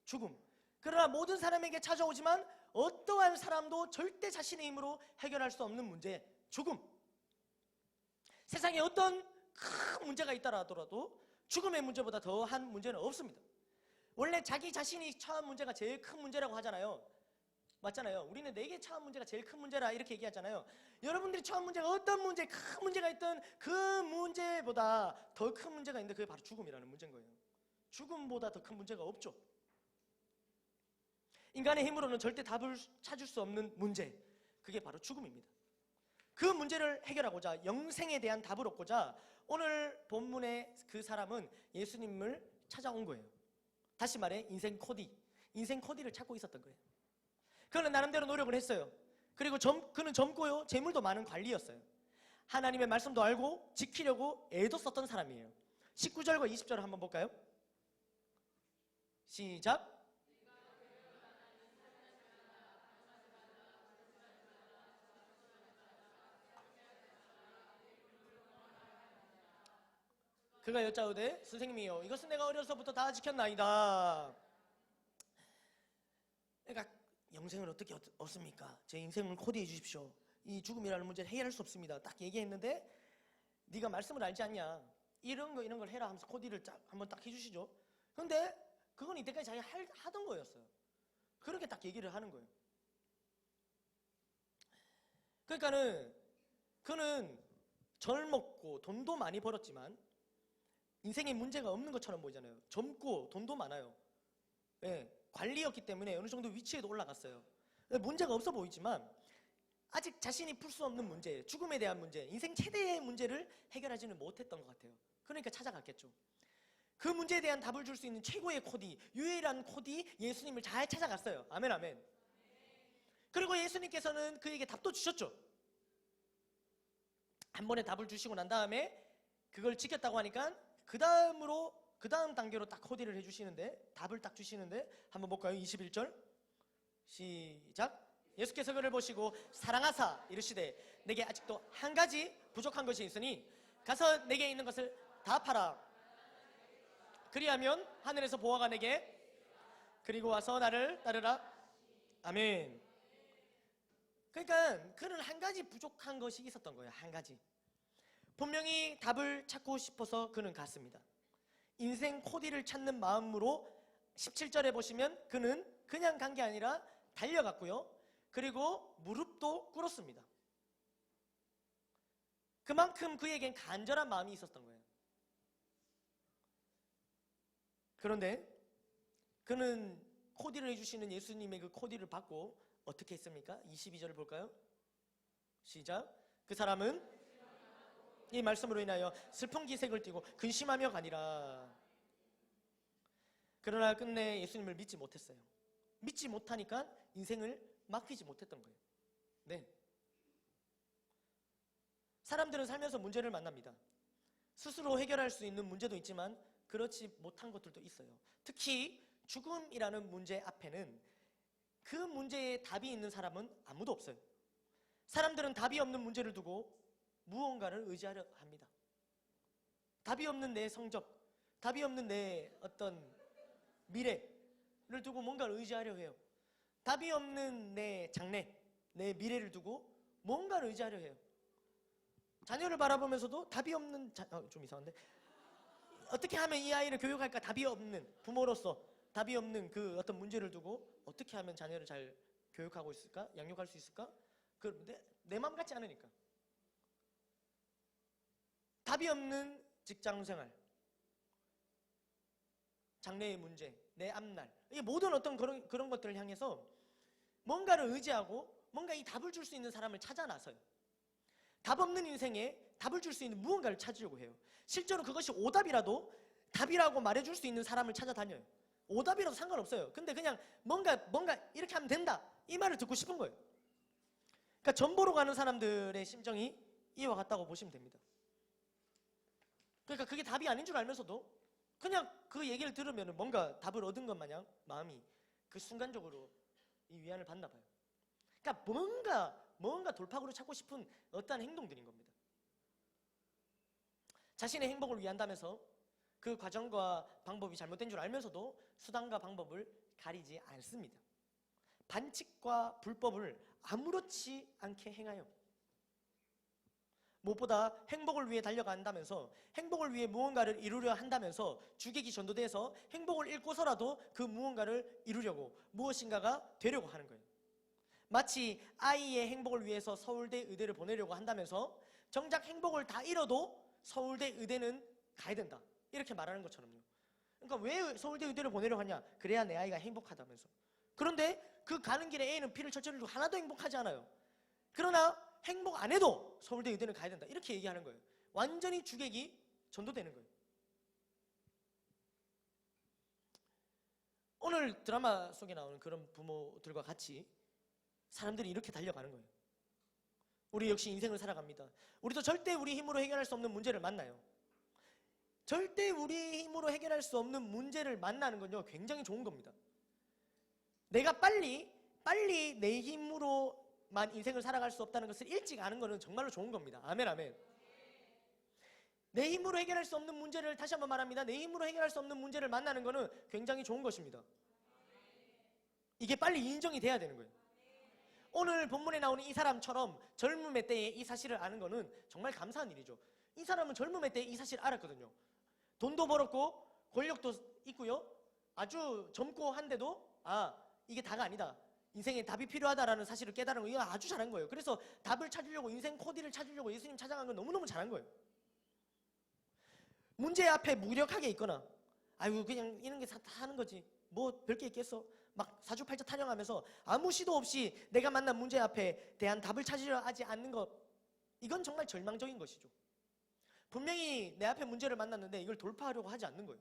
죽음. 그러나 모든 사람에게 찾아오지만 어떠한 사람도 절대 자신의 힘으로 해결할 수 없는 문제, 죽음. 세상에 어떤 큰 문제가 있다라 하더라도 죽음의 문제보다 더한 문제는 없습니다. 원래 자기 자신이 처한 문제가 제일 큰 문제라고 하잖아요. 맞잖아요. 우리는 내게 처한 문제가 제일 큰 문제라 이렇게 얘기하잖아요. 여러분들이 처한 문제가 어떤 문제, 큰 문제가 있던 그 문제보다 더 큰 문제가 있는데 그게 바로 죽음이라는 문제인 거예요. 죽음보다 더 큰 문제가 없죠. 인간의 힘으로는 절대 답을 찾을 수 없는 문제, 그게 바로 죽음입니다. 그 문제를 해결하고자, 영생에 대한 답을 얻고자 오늘 본문의 그 사람은 예수님을 찾아온 거예요. 다시 말해 인생 코디를 찾고 있었던 거예요. 그는 나름대로 노력을 했어요. 그리고 그는 젊고요, 재물도 많은 관리였어요. 하나님의 말씀도 알고 지키려고 애도 썼던 사람이에요. 19절과 20절을 한번 볼까요? 시작. 그가 여짜오되 선생님이요, 이것은 내가 어려서부터 다 지켰나이다. 그러니까 영생을 어떻게 얻습니까? 제 인생을 코디해 주십시오. 이 죽음이라는 문제를 해결할 수 없습니다. 딱 얘기했는데, 네가 말씀을 알지 않냐, 이런 걸 해라 하면서 코디를 한번 딱 해주시죠. 근데 그건 이때까지 자기가 하던 거였어요. 그렇게 딱 얘기를 하는 거예요. 그러니까는 그는 젊었고 돈도 많이 벌었지만 인생에 문제가 없는 것처럼 보이잖아요. 젊고 돈도 많아요. 네, 관리였기 때문에 어느 정도 위치에도 올라갔어요. 문제가 없어 보이지만 아직 자신이 풀 수 없는 문제, 죽음에 대한 문제, 인생 최대의 문제를 해결하지는 못했던 것 같아요. 그러니까 찾아갔겠죠. 그 문제에 대한 답을 줄 수 있는 최고의 코디, 유일한 코디, 예수님을 잘 찾아갔어요. 아멘, 아멘. 그리고 예수님께서는 그에게 답도 주셨죠. 한 번에 답을 주시고 난 다음에 그걸 지켰다고 하니까 그 다음 단계로 딱 코디를 해주시는데, 답을 딱 주시는데, 한번 볼까요? 21절 시작. 예수께서 그를 보시고 사랑하사 이르시되 내게 아직도 한 가지 부족한 것이 있으니 가서 내게 있는 것을 다 팔아 그리하면 하늘에서 보화가 내게, 그리고 와서 나를 따르라. 아멘. 그러니까 그는 한 가지 부족한 것이 있었던 거예요. 한 가지. 분명히 답을 찾고 싶어서 그는 갔습니다. 인생 코디를 찾는 마음으로 17절에 보시면 그는 그냥 간 게 아니라 달려갔고요. 그리고 무릎도 꿇었습니다. 그만큼 그에겐 간절한 마음이 있었던 거예요. 그런데 그는 코디를 해주시는 예수님의 그 코디를 받고 어떻게 했습니까? 22절을 볼까요? 시작. 그 사람은 이 말씀으로 인하여 슬픈 기색을 띠고 근심하며 가니라. 그러나 끝내 예수님을 믿지 못했어요. 믿지 못하니까 인생을 맡기지 못했던 거예요. 네. 사람들은 살면서 문제를 만납니다. 스스로 해결할 수 있는 문제도 있지만 그렇지 못한 것들도 있어요. 특히 죽음이라는 문제 앞에는 그 문제에 답이 있는 사람은 아무도 없어요. 사람들은 답이 없는 문제를 두고 무언가를 의지하려 합니다. 답이 없는 내 성적, 답이 없는 내 어떤 미래를 두고 뭔가를 의지하려 해요. 답이 없는 내 장래, 내 미래를 두고 뭔가를 의지하려 해요. 자녀를 바라보면서도 답이 없는 좀 이상한데 어떻게 하면 이 아이를 교육할까 답이 없는 부모로서 답이 없는 그 어떤 문제를 두고 어떻게 하면 자녀를 잘 교육하고 있을까? 양육할 수 있을까? 내 마음 같지 않으니까. 답이 없는 직장생활, 장래의 문제, 내 앞날, 이 모든 어떤 그런 것들을 향해서 뭔가를 의지하고 뭔가 이 답을 줄 수 있는 사람을 찾아 나서요. 답 없는 인생에 답을 줄 수 있는 무언가를 찾으려고 해요. 실제로 그것이 오답이라도 답이라고 말해줄 수 있는 사람을 찾아다녀요. 오답이라도 상관없어요. 근데 그냥 뭔가 이렇게 하면 된다 이 말을 듣고 싶은 거예요. 그러니까 전보로 가는 사람들의 심정이 이와 같다고 보시면 됩니다. 그러니까 그게 답이 아닌 줄 알면서도 그냥 그 얘기를 들으면 뭔가 답을 얻은 것 마냥 마음이 그 순간적으로 이 위안을 받나 봐요. 그러니까 뭔가 돌파구를 찾고 싶은 어떠한 행동들인 겁니다. 자신의 행복을 위한다면서 그 과정과 방법이 잘못된 줄 알면서도 수단과 방법을 가리지 않습니다. 반칙과 불법을 아무렇지 않게 행하여 무엇보다 행복을 위해 달려간다면서 행복을 위해 무언가를 이루려 한다면서 주객이 전도돼서 행복을 잃고서라도 그 무언가를 이루려고 무엇인가가 되려고 하는 거예요. 마치 아이의 행복을 위해서 서울대 의대를 보내려고 한다면서 정작 행복을 다 잃어도 서울대 의대는 가야 된다 이렇게 말하는 것처럼요. 그러니까 왜 서울대 의대를 보내려고 하냐? 그래야 내 아이가 행복하다면서. 그런데 그 가는 길에 A는 B를 철저히 들고 하나도 행복하지 않아요. 그러나 행복 안 해도 서울대 의대는 가야 된다 이렇게 얘기하는 거예요. 완전히 주객이 전도되는 거예요. 오늘 드라마 속에 나오는 그런 부모들과 같이 사람들이 이렇게 달려가는 거예요. 우리 역시 인생을 살아갑니다. 우리도 절대 우리 힘으로 해결할 수 없는 문제를 만나요. 절대 우리 힘으로 해결할 수 없는 문제를 만나는 건요 굉장히 좋은 겁니다. 내가 빨리 내 힘으로만 인생을 살아갈 수 없다는 것을 일찍 아는 것은 정말로 좋은 겁니다. 아멘 아멘. 내 힘으로 해결할 수 없는 문제를 다시 한번 말합니다. 내 힘으로 해결할 수 없는 문제를 만나는 것은 굉장히 좋은 것입니다. 이게 빨리 인정이 돼야 되는 거예요. 오늘 본문에 나오는 이 사람처럼 젊음의 때에 이 사실을 아는 것은 정말 감사한 일이죠. 이 사람은 젊음의 때에 이 사실을 알았거든요. 돈도 벌었고 권력도 있고요. 아주 젊고 한데도 이게 다가 아니다. 인생에 답이 필요하다라는 사실을 깨달은 거 이거 아주 잘한 거예요. 그래서 답을 찾으려고 인생 코디를 찾으려고 예수님 찾아간 건 너무너무 잘한 거예요. 문제 앞에 무력하게 있거나 아유 그냥 이런 게 다 하는 거지 뭐 별게 있겠어 막 사주팔자 타령하면서 아무 시도 없이 내가 만난 문제 앞에 대한 답을 찾으려 하지 않는 것 이건 정말 절망적인 것이죠. 분명히 내 앞에 문제를 만났는데 이걸 돌파하려고 하지 않는 거예요.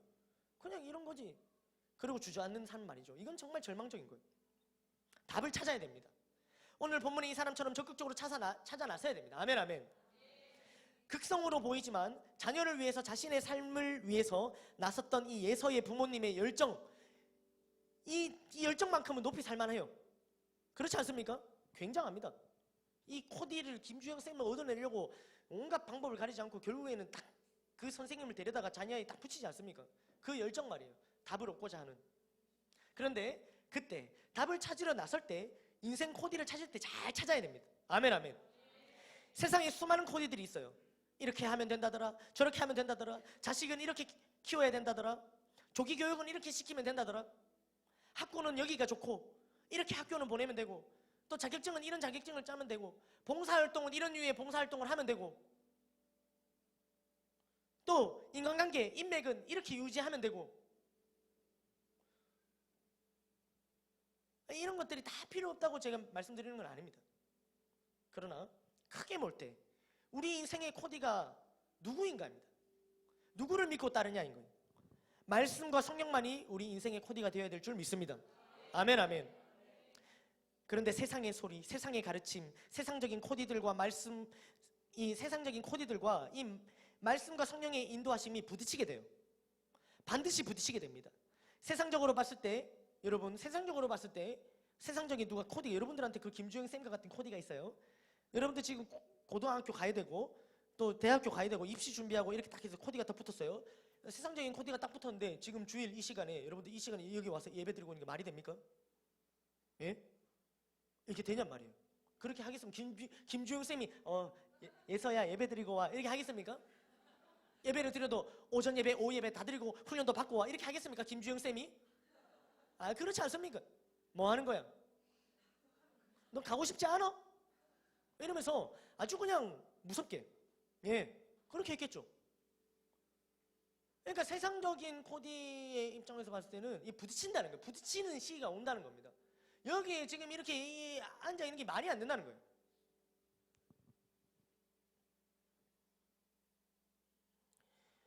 그냥 이런 거지. 그리고 주저앉는 삶 말이죠. 이건 정말 절망적인 거예요. 답을 찾아야 됩니다. 오늘 본문에 이 사람처럼 적극적으로 찾아 나서야 됩니다. 아멘 아멘. 극성으로 보이지만 자녀를 위해서 자신의 삶을 위해서 나섰던 이 예서의 부모님의 열정 이 열정만큼은 높이 살만해요. 그렇지 않습니까? 굉장합니다. 이 코디를 김주영 쌤을 얻어내려고 온갖 방법을 가리지 않고 결국에는 딱 그 선생님을 데려다가 자녀에 딱 붙이지 않습니까? 그 열정 말이에요. 답을 얻고자 하는. 그런데 그때 답을 찾으러 나설 때 인생 코디를 찾을 때 잘 찾아야 됩니다. 아멘 아멘. 세상에 수많은 코디들이 있어요. 이렇게 하면 된다더라 저렇게 하면 된다더라 자식은 이렇게 키워야 된다더라 조기 교육은 이렇게 시키면 된다더라 학교는 여기가 좋고 이렇게 학교는 보내면 되고 또 자격증은 이런 자격증을 짜면 되고 봉사활동은 이런 류의 봉사활동을 하면 되고 또 인간관계 인맥은 이렇게 유지하면 되고 이런 것들이 다 필요 없다고 제가 말씀드리는 건 아닙니다. 그러나 크게 볼 때 우리 인생의 코디가 누구인가입니다. 누구를 믿고 따르냐인 거예요. 말씀과 성령만이 우리 인생의 코디가 되어야 될 줄 믿습니다. 아멘, 아멘. 그런데 세상의 소리, 세상의 가르침, 세상적인 코디들과 이 세상적인 코디들과 이 말씀과 성령의 인도하심이 부딪히게 돼요. 반드시 부딪히게 됩니다. 세상적으로 봤을 때, 여러분, 세상적으로 봤을 때 세상적인 누가 코디, 여러분들한테 그 김주영 쌤과 같은 코디가 있어요. 여러분들 지금 고등학교 가야 되고 또 대학교 가야 되고 입시 준비하고 이렇게 딱 해서 코디가 딱 붙었어요. 세상적인 코디가 딱 붙었는데 지금 주일 이 시간에 여러분들 이 시간에 여기 와서 예배 드리고 있는 게 말이 됩니까? 예? 이렇게 되냔 말이에요. 그렇게 하겠으면 김주영 쌤이 예서야 예배 드리고 와 이렇게 하겠습니까? 예배를 드려도 오전 예배, 오후 예배 다 드리고 훈련도 받고 와 이렇게 하겠습니까? 김주영 쌤이? 아, 그렇지 않습니까? 뭐 하는 거야? 너 가고 싶지 않아? 이러면서 아주 그냥 무섭게 그렇게 했겠죠. 그러니까 세상적인 코디의 입장에서 봤을 때는 이 부딪힌다는 거예요. 부딪히는 시기가 온다는 겁니다. 여기에 지금 이렇게 앉아있는 게 말이 안 된다는 거예요.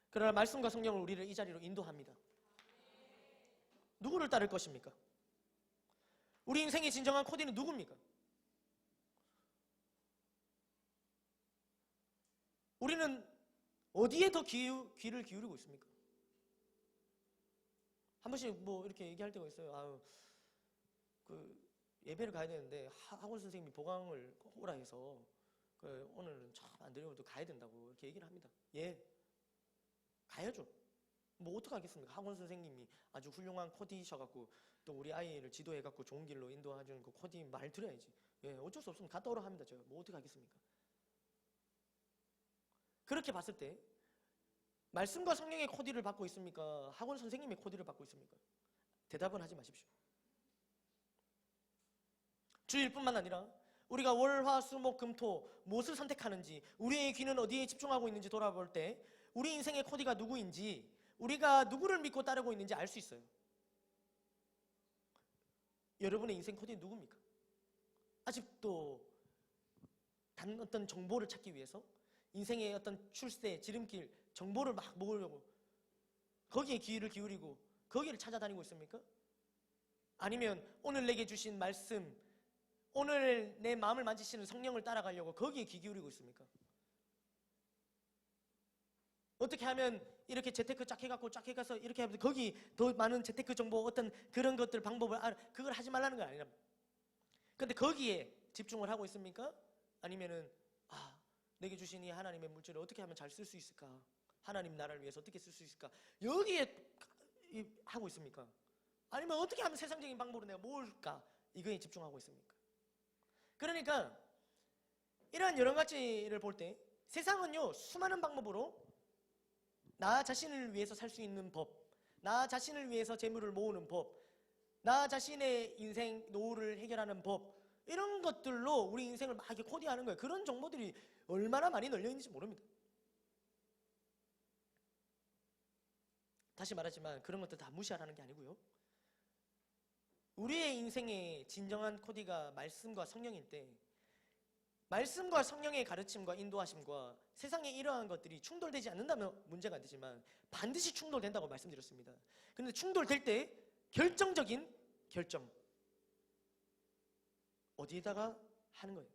그러나 말씀과 성령은 우리를 이 자리로 인도합니다. 누구를 따를 것입니까? 우리 인생의 진정한 코디는 누굽니까? 우리는 어디에 더 귀를 기울이고 있습니까? 한 번씩 뭐 이렇게 얘기할 때가 있어요. 아유, 그 예배를 가야 되는데 학원 선생님이 보강을 오라 해서 오늘은 참 안 되려고 또 가야 된다고 이렇게 얘기를 합니다. 예, 가야죠. 뭐 어떡하겠습니까? 학원 선생님이 아주 훌륭한 코디셔갖고 또 우리 아이를 지도해갖고 좋은 길로 인도해주는 그 코디 말 들어야지. 예, 어쩔 수 없으면 갔다 오라 합니다. 제가 뭐 어떡하겠습니까? 그렇게 봤을 때 말씀과 성령의 코디를 받고 있습니까? 학원 선생님의 코디를 받고 있습니까? 대답은 하지 마십시오. 주일뿐만 아니라 우리가 월, 화, 수, 목, 금, 토 무엇을 선택하는지, 우리의 귀는 어디에 집중하고 있는지 돌아볼 때 우리 인생의 코디가 누구인지, 우리가 누구를 믿고 따르고 있는지 알 수 있어요. 여러분의 인생 코디는 누굽니까? 아직도 단 어떤 정보를 찾기 위해서 인생의 어떤 출세, 지름길, 정보를 막 모으려고 거기에 귀를 기울이고 거기를 찾아다니고 있습니까? 아니면 오늘 내게 주신 말씀, 오늘 내 마음을 만지시는 성령을 따라가려고 거기에 귀 기울이고 있습니까? 어떻게 하면 이렇게 재테크 쫙 해갖고 쫙 해가서 이렇게 하면 거기 더 많은 재테크 정보 어떤 그런 것들 방법을 그걸 하지 말라는 건 아니라, 근데 거기에 집중을 하고 있습니까? 아니면은 내게 주신 이 하나님의 물질을 어떻게 하면 잘 쓸 수 있을까? 하나님 나라를 위해서 어떻게 쓸 수 있을까? 여기에 하고 있습니까? 아니면 어떻게 하면 세상적인 방법으로 내가 모을까? 이거에 집중하고 있습니까? 그러니까 이러한 여러 가지를 볼 때 세상은요 수많은 방법으로 나 자신을 위해서 살 수 있는 법, 나 자신을 위해서 재물을 모으는 법, 나 자신의 인생 노후를 해결하는 법, 이런 것들로 우리 인생을 막 이렇게 코디하는 거예요. 그런 정보들이 얼마나 많이 널려 있는지 모릅니다. 다시 말하지만 그런 것들 다 무시하라는 게 아니고요. 우리의 인생의 진정한 코디가 말씀과 성령일 때 말씀과 성령의 가르침과 인도하심과 세상의 이러한 것들이 충돌되지 않는다면 문제가 안 되지만 반드시 충돌된다고 말씀드렸습니다. 그런데 충돌될 때 결정적인 결정 어디에다가 하는 거예요?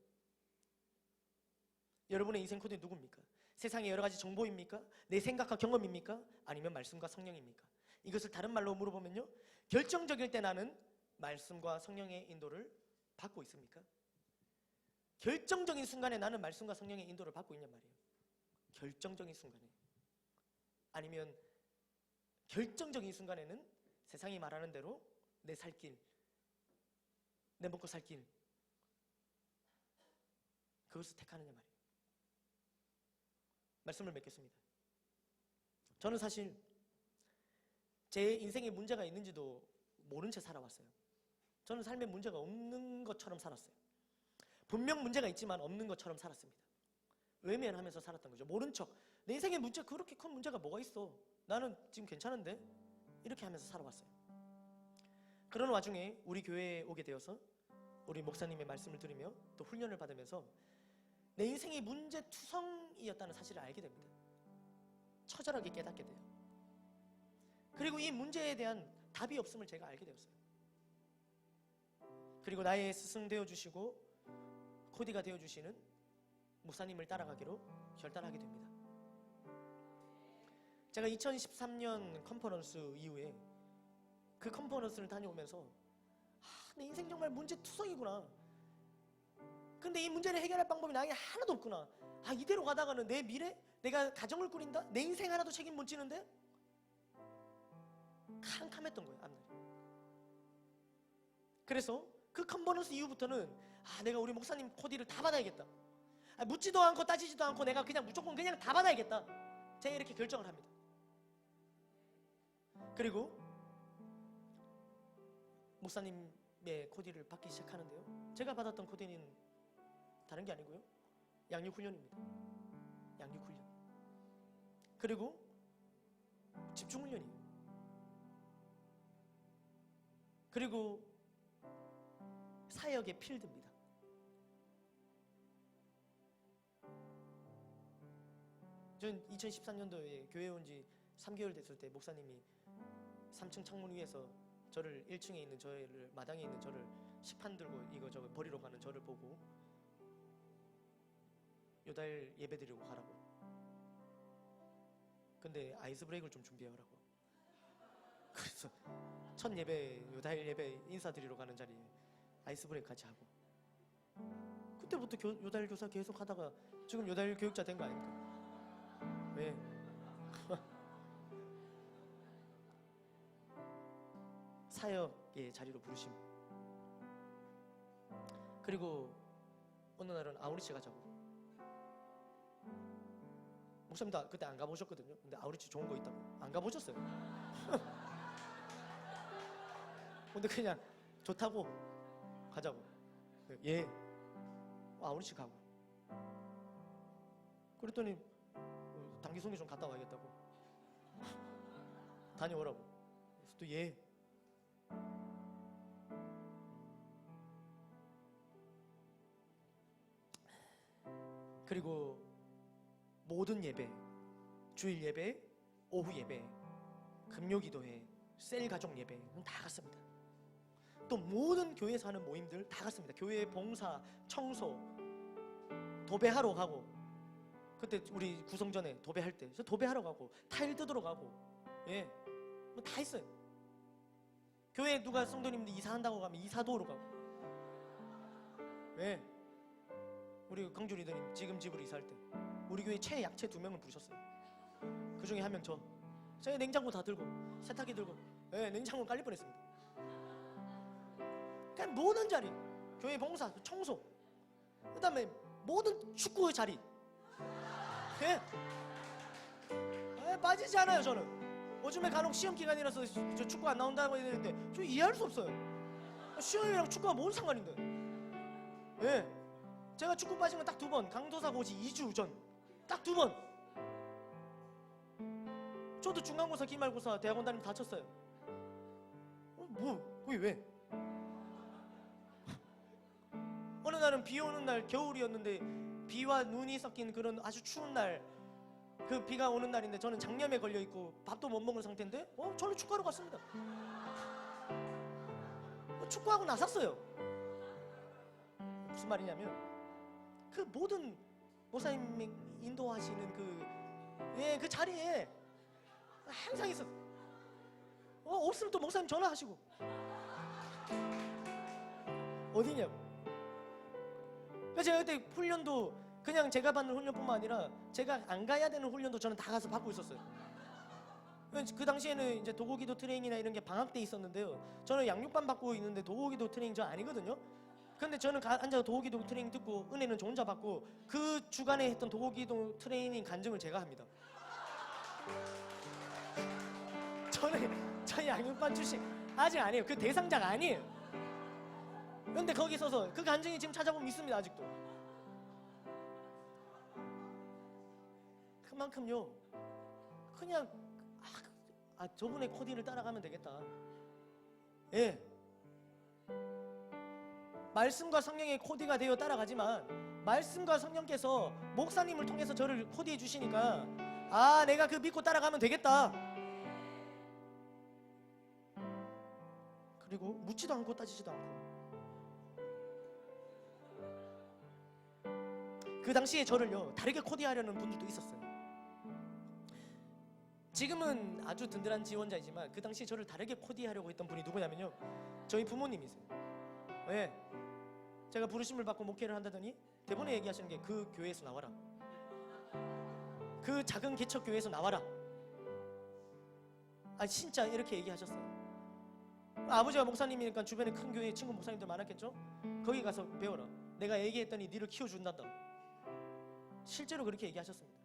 여러분의 인생 코드는 누굽니까? 세상의 여러 가지 정보입니까? 내 생각과 경험입니까? 아니면 말씀과 성령입니까? 이것을 다른 말로 물어보면요, 결정적일 때 나는 말씀과 성령의 인도를 받고 있습니까? 결정적인 순간에 나는 말씀과 성령의 인도를 받고 있냔 말이에요. 결정적인 순간에. 아니면 결정적인 순간에는 세상이 말하는 대로 내 살 길, 내 먹고 살 길, 그것을 택하느냐 말이에요. 말씀을 맺겠습니다. 저는 사실 제 인생에 문제가 있는지도 모른 채 살아왔어요. 저는 삶에 문제가 없는 것처럼 살았어요. 분명 문제가 있지만 없는 것처럼 살았습니다. 외면하면서 살았던 거죠. 모른 척. 내 인생에 문제, 그렇게 큰 문제가 뭐가 있어? 나는 지금 괜찮은데? 이렇게 하면서 살아왔어요. 그런 와중에 우리 교회에 오게 되어서 우리 목사님의 말씀을 들으며 또 훈련을 받으면서 내 인생이 문제투성이었다는 사실을 알게 됩니다. 처절하게 깨닫게 돼요. 그리고 이 문제에 대한 답이 없음을 제가 알게 되었어요. 그리고 나의 스승 되어주시고 코디가 되어주시는 목사님을 따라가기로 결단하게 됩니다. 제가 2013년 컨퍼런스 이후에 그 컨퍼런스를 다녀오면서 내 인생 정말 문제투성이구나. 근데 이 문제를 해결할 방법이 나에게 하나도 없구나. 이대로 가다가는 내 미래? 내가 가정을 꾸린다? 내 인생 하나도 책임 못 지는데? 캄캄했던 거예요, 앞날이. 그래서 그 컨퍼런스 이후부터는 내가 우리 목사님 코디를 다 받아야겠다. 묻지도 않고 따지지도 않고 내가 그냥 무조건 그냥 다 받아야겠다. 제가 이렇게 결정을 합니다. 그리고 목사님의 코디를 받기 시작하는데요. 제가 받았던 코디는 다른 게 아니고요. 양육훈련입니다. 양육훈련. 그리고 집중훈련이에요. 그리고 사역의 필드입니다. 전 2013년도에 교회 온 지 3개월 됐을 때 목사님이 3층 창문 위에서 저를 1층에 있는 저를 마당에 있는 저를 식판 들고 이거저거 버리러 가는 저를 보고 요달 예배 드리고 가라고. 근데 아이스 브레이크를 좀 준비하라고. 그래서 첫 예배 요달 예배 인사드리러 가는 자리에 아이스 브레이크 같이 하고 그때부터 요달 교사 계속 하다가 지금 요달 교육자 된 거 아닙니까? 왜? 사역의 자리로 부르심. 그리고 어느 날은 아우리치 가자고. 목사님도 그때 안 가보셨거든요. 근데 아우리치 좋은 거 있다고 안 가보셨어요. 근데 그냥 좋다고 가자고. 예. 아우리치 가고. 그랬더니 단기 송교 좀 갔다 와야겠다고. 다녀오라고. 그래서 또 예. 그리고 모든 예배, 주일 예배, 오후 예배, 금요기도회, 셀 가족 예배는 다 갔습니다. 또 모든 교회에서 하는 모임들 다 갔습니다. 교회 봉사, 청소, 도배하러 가고, 그때 우리 구성전에 도배할 때 저 도배하러 가고, 타일 뜯으러 가고, 예, 뭐 다 했어요. 교회 누가 성도님들 이사한다고 가면 이사도로 가고, 예. 우리 강주 리더님 지금 집으로 이사할 때 우리 교회 최약체 2명을 부르셨어요. 그 중에 한 명 저. 제가 냉장고 다 들고 세탁기 들고 냉장고 깔릴 뻔했습니다. 그냥 모든 자리, 교회 봉사, 청소, 그 다음에 모든 축구의 자리 빠지지 않아요. 저는 요즘에 간혹 시험 기간이라서 저 축구 안 나온다고 했는데 저 이해할 수 없어요. 시험이랑 축구가 뭔 상관인데. 제가 축구 빠진 건 딱 2번. 강도사 고시 2주 전 딱 2번. 저도 중간고사, 기말고사, 대학원 다니면 다쳤어요. 그게 왜? 어느 날은 비 오는 날, 겨울이었는데 비와 눈이 섞인 그런 아주 추운 날, 그 비가 오는 날인데 저는 장염에 걸려있고 밥도 못 먹은 상태인데 저는 축구하러 갔습니다. 축구하고 나섰어요. 무슨 말이냐면 그 모든 목사님이 인도하시는 그 자리에 항상 있어. 없으면 또 목사님 전화하시고 어디냐고. 그래서 제가 그때 훈련도 그냥 제가 받는 훈련뿐만 아니라 제가 안 가야 되는 훈련도 저는 다 가서 받고 있었어요. 그 당시에는 이제 도고기도 트레이닝이나 이런 게 방학 때 있었는데요. 저는 양육반 받고 있는데 도고기도 트레이닝 저 아니거든요. 근데 저는 앉아서 도고기도 트레이닝 듣고 은혜는 저 혼자 받고 그 주간에 했던 도고기도 트레이닝 간증을 제가 합니다. 저는 양육반 출신 아직 아니에요. 그 대상자가 아니에요. 근데 거기 서서 그 간증이 지금 찾아보면 있습니다. 아직도. 그만큼요 그냥 저분의 코디를 따라가면 되겠다. 말씀과 성령의 코디가 되어 따라가지만 말씀과 성령께서 목사님을 통해서 저를 코디해 주시니까 아, 내가 그 믿고 따라가면 되겠다. 그리고 묻지도 않고 따지지도 않고 그 당시에 저를요 다르게 코디하려는 분들도 있었어요. 지금은 아주 든든한 지원자이지만 그 당시에 저를 다르게 코디하려고 했던 분이 누구냐면요, 저희 부모님이세요. 왜? 제가 부르심을 받고 목회를 한다더니 대본에 얘기하시는 게 그 교회에서 나와라, 그 작은 개척 교회에서 나와라. 아, 진짜 이렇게 얘기하셨어요. 아버지가 목사님이니까 주변에 큰 교회 친구 목사님들 많았겠죠? 거기 가서 배워라. 내가 얘기했더니 니를 키워준단다. 실제로 그렇게 얘기하셨습니다.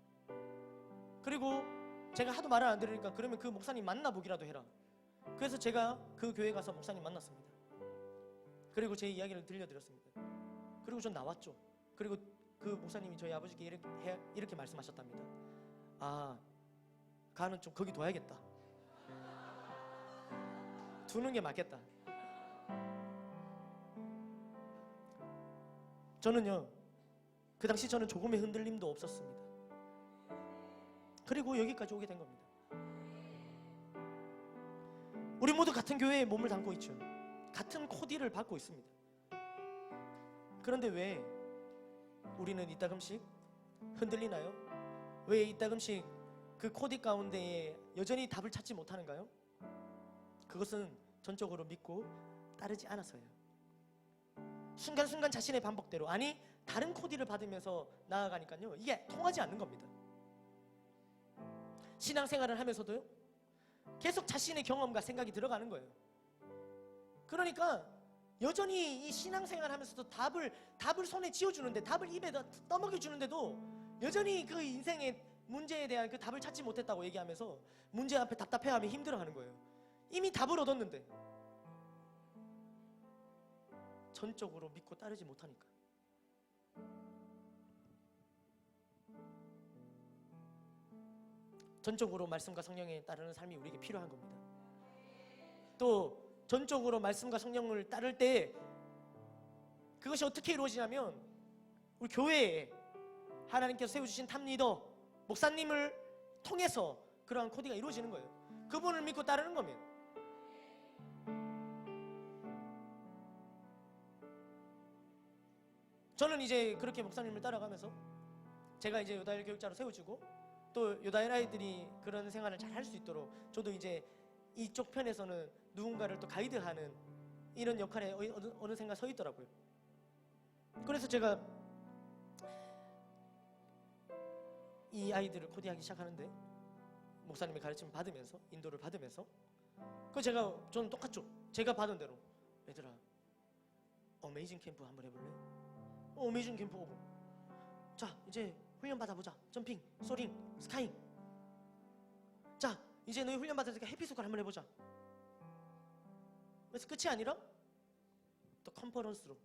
그리고 제가 하도 말을 안 들으니까 그러면 그 목사님 만나보기라도 해라. 그래서 제가 그 교회 가서 목사님 만났습니다. 그리고 제 이야기를 들려드렸습니다. 그리고 전 나왔죠. 그리고 그 목사님이 저희 아버지께 이렇게 말씀하셨답니다. 아, 가는 좀 거기 둬야겠다. 두는 게 맞겠다. 저는요, 그 당시 저는 조금의 흔들림도 없었습니다. 그리고 여기까지 오게 된 겁니다. 우리 모두 같은 교회에 몸을 담고 있죠. 같은 코디를 받고 있습니다. 그런데 왜 우리는 이따금씩 흔들리나요? 왜 이따금씩 그 코디 가운데에 여전히 답을 찾지 못하는가요? 그것은 전적으로 믿고 따르지 않아서예요. 순간순간 자신의 반복대로, 아니 다른 코디를 받으면서 나아가니까요, 이게 통하지 않는 겁니다. 신앙생활을 하면서도요, 계속 자신의 경험과 생각이 들어가는 거예요. 그러니까 여전히 이 신앙생활 하면서도 답을 손에 쥐어주는데, 답을 입에다 떠먹여주는데도 여전히 그 인생의 문제에 대한 그 답을 찾지 못했다고 얘기하면서 문제 앞에 답답해하며 힘들어하는 거예요. 이미 답을 얻었는데 전적으로 믿고 따르지 못하니까. 전적으로 말씀과 성령에 따르는 삶이 우리에게 필요한 겁니다. 또 전적으로 말씀과 성령을 따를 때 그것이 어떻게 이루어지냐면, 우리 교회에 하나님께서 세워주신 탑리더 목사님을 통해서 그러한 코디가 이루어지는 거예요. 그분을 믿고 따르는 거면. 저는 이제 그렇게 목사님을 따라가면서 제가 이제 요다일 교육자로 세워지고, 또 요다일 아이들이 그런 생활을 잘 할 수 있도록 저도 이제 이쪽 편에서는 누군가를 또 가이드하는 이런 역할에 어느샌가 서 있더라고요. 그래서 제가 이 아이들을 코디하기 시작하는데, 목사님의 가르침을 받으면서, 인도를 받으면서, 저는 똑같죠. 제가 받은 대로, 얘들아 어메이징 캠프 한번 해볼래? 어메이징 캠프 오고, 자 이제 훈련 받아보자. 점핑, 소링, 스카잉. 자 이제 너희 훈련 받았으니까 해피스쿨 한번 해보자. 그래서 끝이 아니라 또 컨퍼런스로,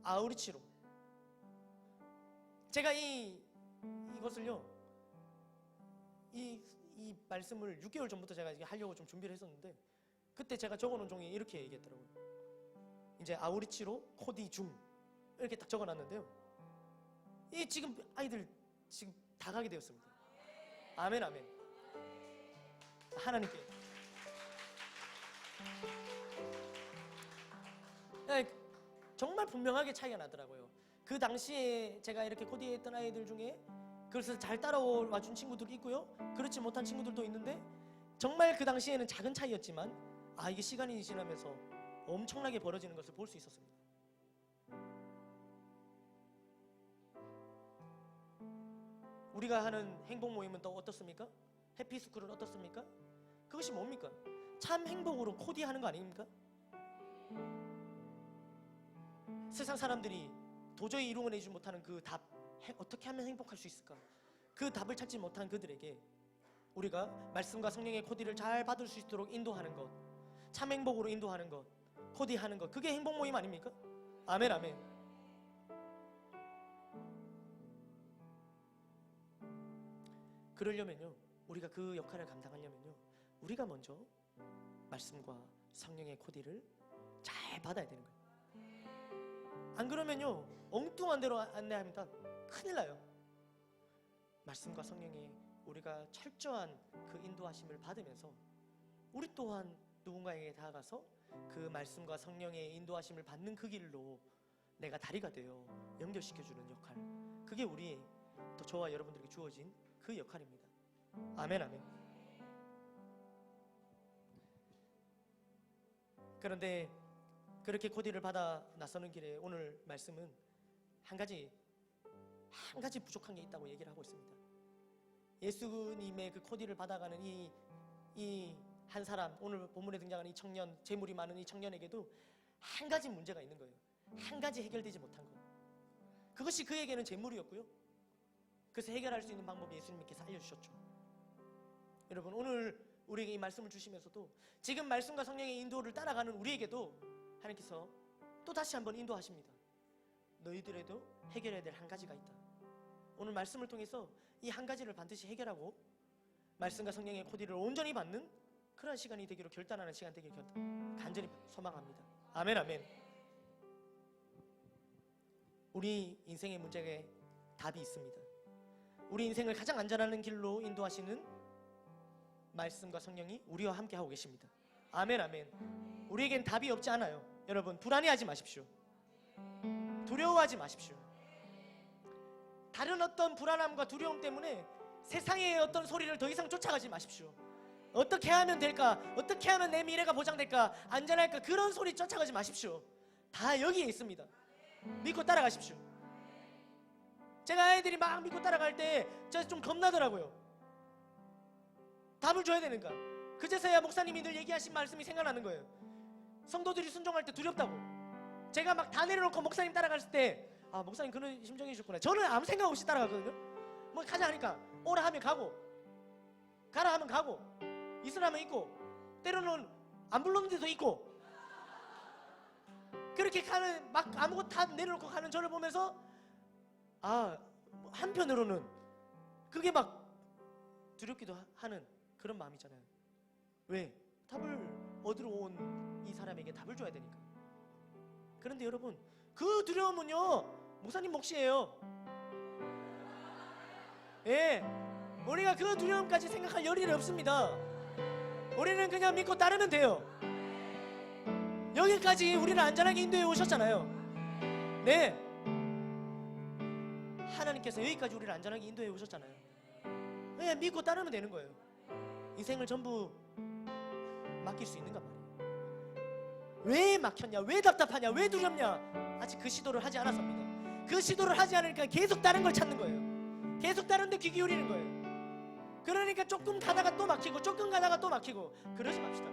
아우리치로. 제가 이것을요, 이 말씀을 6개월 전부터 제가 이게 하려고 좀 준비를 했었는데, 그때 제가 적어놓은 종이에 이렇게 얘기했더라고요. 이제 아우리치로 코디 중, 이렇게 딱 적어놨는데요, 이 지금 아이들 지금 다 가게 되었습니다. 아멘, 아멘. 하나님께. 정말 분명하게 차이가 나더라고요. 그 당시에 제가 이렇게 코디했던 아이들 중에 그래서 잘 따라와 준 친구들도 있고요, 그렇지 못한 친구들도 있는데, 정말 그 당시에는 작은 차이였지만 이게 시간이 지나면서 엄청나게 벌어지는 것을 볼 수 있었습니다. 우리가 하는 행복 모임은 또 어떻습니까? 해피스쿨은 어떻습니까? 그것이 뭡니까? 참 행복으로 코디하는 거 아닙니까? 세상 사람들이 도저히 이루어내지 못하는 그 답, 어떻게 하면 행복할 수 있을까? 그 답을 찾지 못한 그들에게 우리가 말씀과 성령의 코디를 잘 받을 수 있도록 인도하는 것, 참 행복으로 인도하는 것, 코디하는 것, 그게 행복 모임 아닙니까? 아멘, 아멘. 그러려면요, 우리가 그 역할을 감당하려면요, 우리가 먼저 말씀과 성령의 코디를 잘 받아야 되는 거예요. 안 그러면요 엉뚱한 대로 안내합니다. 큰일 나요. 말씀과 성령의 우리가 철저한 그 인도하심을 받으면서 우리 또한 누군가에게 다가가서 그 말씀과 성령의 인도하심을 받는 그 길로 내가 다리가 되어 연결시켜주는 역할, 그게 우리 또 저와 여러분들에게 주어진 그 역할입니다. 아멘 아멘. 그런데 그렇게 코디를 받아 나서는 길에 오늘 말씀은 한 가지 부족한 게 있다고 얘기를 하고 있습니다. 예수님의 그 코디를 받아가는 이 한 사람, 오늘 본문에 등장하는 이 청년, 재물이 많은 이 청년에게도 한 가지 문제가 있는 거예요. 한 가지 해결되지 못한 거. 그것이 그에게는 재물이었고요. 그래서 해결할 수 있는 방법이 예수님께서 알려주셨죠. 여러분, 오늘 우리에게 이 말씀을 주시면서도 지금 말씀과 성령의 인도를 따라가는 우리에게도 하나님께서 또 다시 한번 인도하십니다. 너희들에도 해결해야 될 한 가지가 있다. 오늘 말씀을 통해서 이 한 가지를 반드시 해결하고 말씀과 성령의 코디를 온전히 받는 그런 시간이 되기로 결단하는 시간 되기를 간절히 소망합니다. 아멘 아멘. 우리 인생의 문제에 답이 있습니다. 우리 인생을 가장 안전한 길로 인도하시는 말씀과 성령이 우리와 함께 하고 계십니다. 아멘 아멘. 우리에겐 답이 없지 않아요. 여러분, 불안해하지 마십시오. 두려워하지 마십시오. 다른 어떤 불안함과 두려움 때문에 세상의 어떤 소리를 더 이상 쫓아가지 마십시오. 어떻게 하면 될까? 어떻게 하면 내 미래가 보장될까? 안전할까? 그런 소리 쫓아가지 마십시오. 다 여기에 있습니다. 믿고 따라가십시오. 제가 아이들이 막 믿고 따라갈 때 저 좀 겁나더라고요. 답을 줘야 되는가? 그제서야 목사님이 늘 얘기하신 말씀이 생각나는 거예요. 성도들이 순종할 때 두렵다고. 제가 막 다 내려놓고 목사님 따라갈 때, 아, 목사님 그런 심정이셨구나. 저는 아무 생각 없이 따라가거든요. 뭐 가자 하니까 오라 하면 가고, 가라 하면 가고, 있으라 하면 있고, 때로는 안 불렀는 데도 있고, 그렇게 가는, 막 아무것도 다 내려놓고 가는 저를 보면서, 아, 한편으로는 그게 막 두렵기도 하는 그런 마음이잖아요. 왜? 답을 얻으러 온 이 사람에게 답을 줘야 되니까. 그런데 여러분, 그 두려움은요 목사님 몫이에요. 예, 우리가 그 두려움까지 생각할 여력이 없습니다. 우리는 그냥 믿고 따르면 돼요. 여기까지 우리를 안전하게 인도해 오셨잖아요. 네, 하나님께서 여기까지 우리를 안전하게 인도해 오셨잖아요. 네, 믿고 따르면 되는 거예요. 인생을 전부 맡길 수 있는가 말이에요. 왜 막혔냐? 왜 답답하냐? 왜 두렵냐? 아직 그 시도를 하지 않았습니다. 그 시도를 하지 않으니까 계속 다른 걸 찾는 거예요. 계속 다른 데 귀 기울이는 거예요. 그러니까 조금 가다가 또 막히고, 조금 가다가 또 막히고, 그러지 맙시다.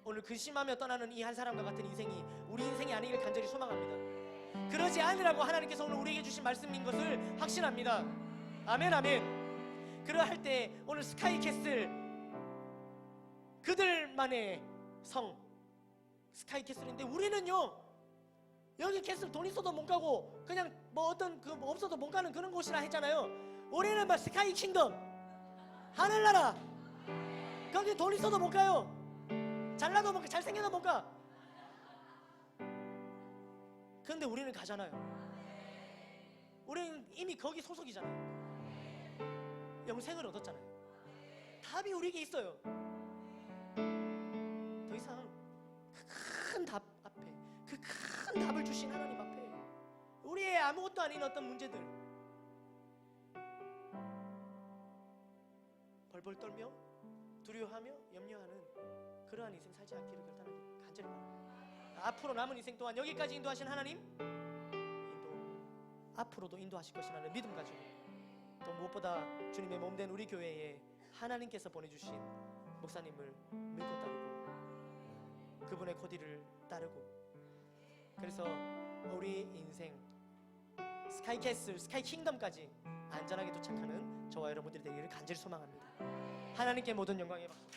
오늘 근심하며 떠나는 이 한 사람과 같은 인생이 우리 인생이 아니길 간절히 소망합니다. 그러지 않으라고 하나님께서 오늘 우리에게 주신 말씀인 것을 확신합니다. 아멘 아멘. 그러할 때 오늘 스카이캐슬, 그들만의 성 스카이캐슬인데, 우리는요 여기 캐슬 돈 있어도 못 가고 그냥 뭐 어떤 그 없어도 못 가는 그런 곳이라 했잖아요. 우리는 막 스카이 킹덤, 하늘나라. 거기 돈 있어도 못 가요. 잘나도 못 가, 잘생겨도 못 가. 그런데 우리는 가잖아요. 우리는 이미 거기 소속이잖아요. 영생을 얻었잖아요. 답이 우리에게 있어요. 더 이상 그 큰 답 앞에, 그 큰 답을 주신 하나님 앞에 우리의 아무것도 아닌 어떤 문제들 벌벌 떨며 두려워하며 염려하는 그러한 인생 살지 않기를 결단하기 간절히 바랍니다. 앞으로 남은 인생 동안 여기까지 인도하신 하나님, 앞으로도 인도하실 것이라는 믿음 가지고, 또 무엇보다 주님의 몸된 우리 교회에 하나님께서 보내주신 목사님을 믿고 따르고 그분의 코디를 따르고, 그래서 우리 인생 스카이캐슬, 스카이킹덤까지 안전하게 도착하는 저와 여러분들이 되기를 간절히 소망합니다. 하나님께 모든 영광의 박수.